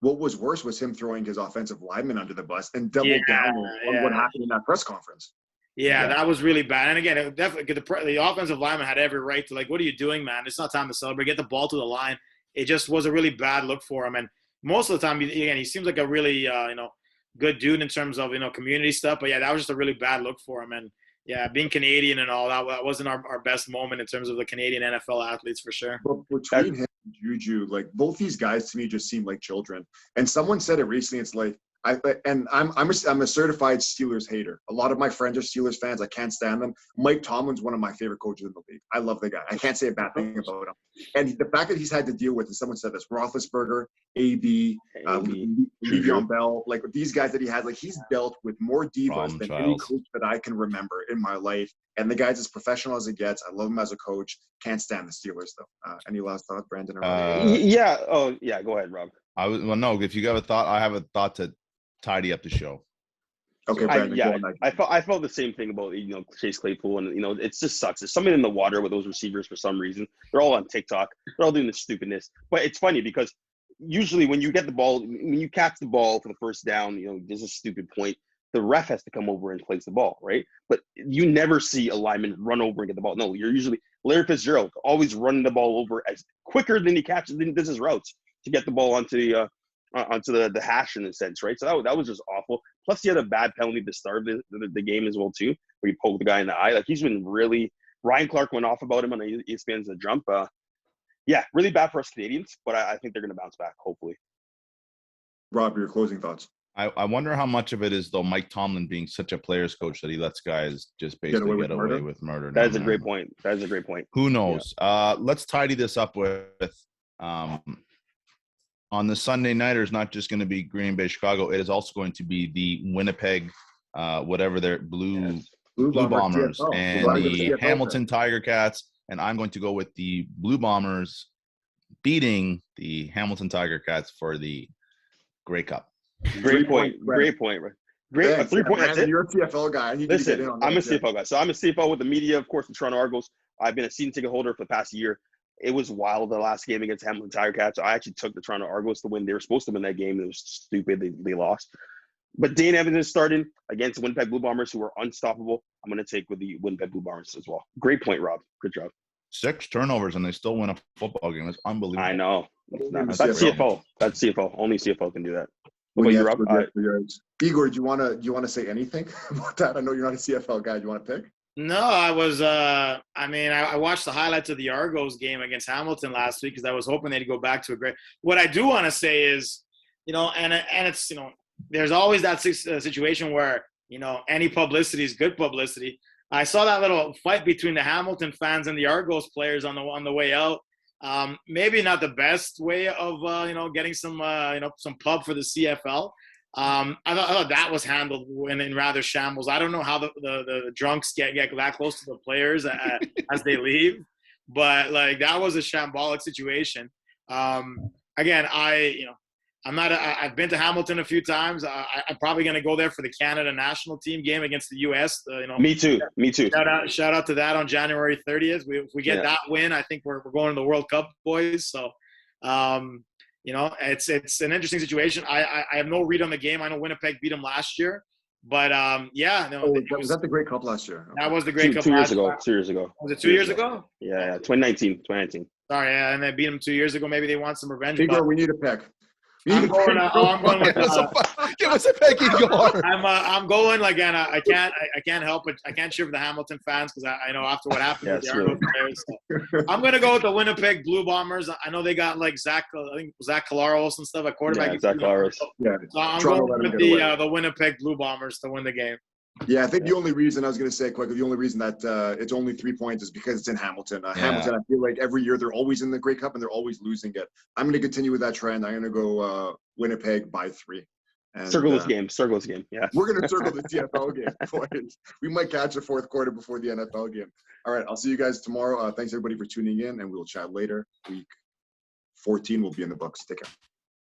Speaker 2: What was worse was him throwing his offensive lineman under the bus and double down on what happened in that press conference.
Speaker 3: Yeah, that was really bad. And again, it definitely the offensive lineman had every right to what are you doing, man? It's not time to celebrate. Get the ball to the line. It just was a really bad look for him. And most of the time, again, he seems like a really good dude in terms of community stuff. But yeah, that was just a really bad look for him. And yeah, being Canadian and all that wasn't our best moment in terms of the Canadian NFL athletes for sure.
Speaker 2: But between him and Juju, both these guys to me just seem like children. And someone said it recently. It's like I'm a certified Steelers hater. A lot of my friends are Steelers fans. I can't stand them. Mike Tomlin's one of my favorite coaches in the league. I love the guy. I can't say a bad thing about him. And the fact that he's had to deal with, and someone said this, Roethlisberger, AB, Le'Veon Bell, these guys that he has, he's dealt with more divas than any coach that I can remember in my life. And the guy's as professional as it gets. I love him as a coach. Can't stand the Steelers though. Any last thoughts, Brandon?
Speaker 1: Yeah. Oh, yeah. Go ahead, Rob.
Speaker 4: No. If you have a thought, I have a thought to tidy up the show.
Speaker 2: Okay, Brandon.
Speaker 1: I felt the same thing about Chase Claypool, and it just sucks. There's something in the water with those receivers for some reason. They're all on TikTok. They're all doing this stupidness. But it's funny because usually when you get the ball, when you catch the ball for the first down, there's a stupid point. The ref has to come over and place the ball, right? But you never see a lineman run over and get the ball. No, you're usually Larry Fitzgerald always running the ball over as quicker than he catches. This is routes to get the ball onto the hash in a sense, right? So that was just awful. Plus, he had a bad penalty to start the game as well too, where he poked the guy in the eye. He's been really. Ryan Clark went off about him on ESPN's The Jump. Yeah, really bad for us Canadians, but I think they're going to bounce back hopefully.
Speaker 2: Rob, your closing thoughts.
Speaker 4: I wonder how much of it is though Mike Tomlin being such a player's coach that he lets guys just basically get away with murder.
Speaker 1: That is a great point.
Speaker 4: Who knows? Yeah. Let's tidy this up with on the Sunday nighter is not just going to be Green Bay, Chicago. It is also going to be the Winnipeg, whatever they're Blue Bombers and the Hamilton Tiger Cats. And I'm going to go with the Blue Bombers beating the Hamilton Tiger Cats for the Grey Cup.
Speaker 1: Great point. Great. 3 point. That's it.
Speaker 2: You're a CFL guy.
Speaker 1: Listen, I'm a CFL guy. So I'm a CFL with the media, of course, the Toronto Argos. I've been a season ticket holder for the past year. It was wild the last game against Hamilton Tiger Cats. I actually took the Toronto Argos to win. They were supposed to win that game. It was stupid. They lost. But Dane Evans is starting against the Winnipeg Blue Bombers, who are unstoppable. I'm going to take with the Winnipeg Blue Bombers as well. Great point, Rob. Good job.
Speaker 4: 6 turnovers, and they still win a football game. That's unbelievable.
Speaker 1: I know. That's CFO. That's CFO. Only CFO can do that. What about you, Rob?
Speaker 2: Igor, do you want to say anything about that? I know you're not a CFL guy. Do you want to pick?
Speaker 3: No, I was. I watched the highlights of the Argos game against Hamilton last week because I was hoping they'd go back to a great. What I do want to say is, and it's there's always that situation where any publicity is good publicity. I saw that little fight between the Hamilton fans and the Argos players on the way out. Maybe not the best way of getting some pub for the CFL. I thought that was handled in rather shambles. I don't know how the drunks get that close to the players as they leave, but that was a shambolic situation. Again, I've been to Hamilton a few times. I'm probably going to go there for the Canada national team game against the U.S.
Speaker 1: Me too.
Speaker 3: Shout out to that on January 30th. If we get that win, I think we're going to the World Cup, boys. So, it's an interesting situation. I have no read on the game. I know Winnipeg beat them last year, But yeah, no,
Speaker 2: was that the Grey Cup last year?
Speaker 3: That was the Grey Cup.
Speaker 1: 2 years ago. 2 years ago.
Speaker 3: Was it 2 years ago?
Speaker 1: Yeah, 2019.
Speaker 3: Sorry, yeah, and they beat them 2 years ago. Maybe they want some revenge.
Speaker 2: Igor, we need a pick.
Speaker 3: I'm going with,
Speaker 4: give us a pick, Igor.
Speaker 3: I'm going again. I can't help it. I can't cheer for the Hamilton fans because I know after what happened with the Arnold players. So I'm going to go with the Winnipeg Blue Bombers. I know they got like Zach Collaros and stuff at quarterback.
Speaker 1: Yeah, Zach Collaros.
Speaker 2: Yeah.
Speaker 3: So I'm going with the Winnipeg Blue Bombers to win the game.
Speaker 2: Yeah, I think the only reason I was going to say quickly, the only reason that it's only 3 points is because it's in Hamilton. Hamilton, I feel like every year they're always in the Grey Cup and they're always losing it. I'm going to continue with that trend. I'm going to go Winnipeg by 3. And,
Speaker 1: circle this game. Yeah.
Speaker 2: We're going to circle the CFL game, boys. We might catch the fourth quarter before the NFL game. All right, I'll see you guys tomorrow. Thanks, everybody, for tuning in, and we'll chat later. Week 14 will be in the books. Take care.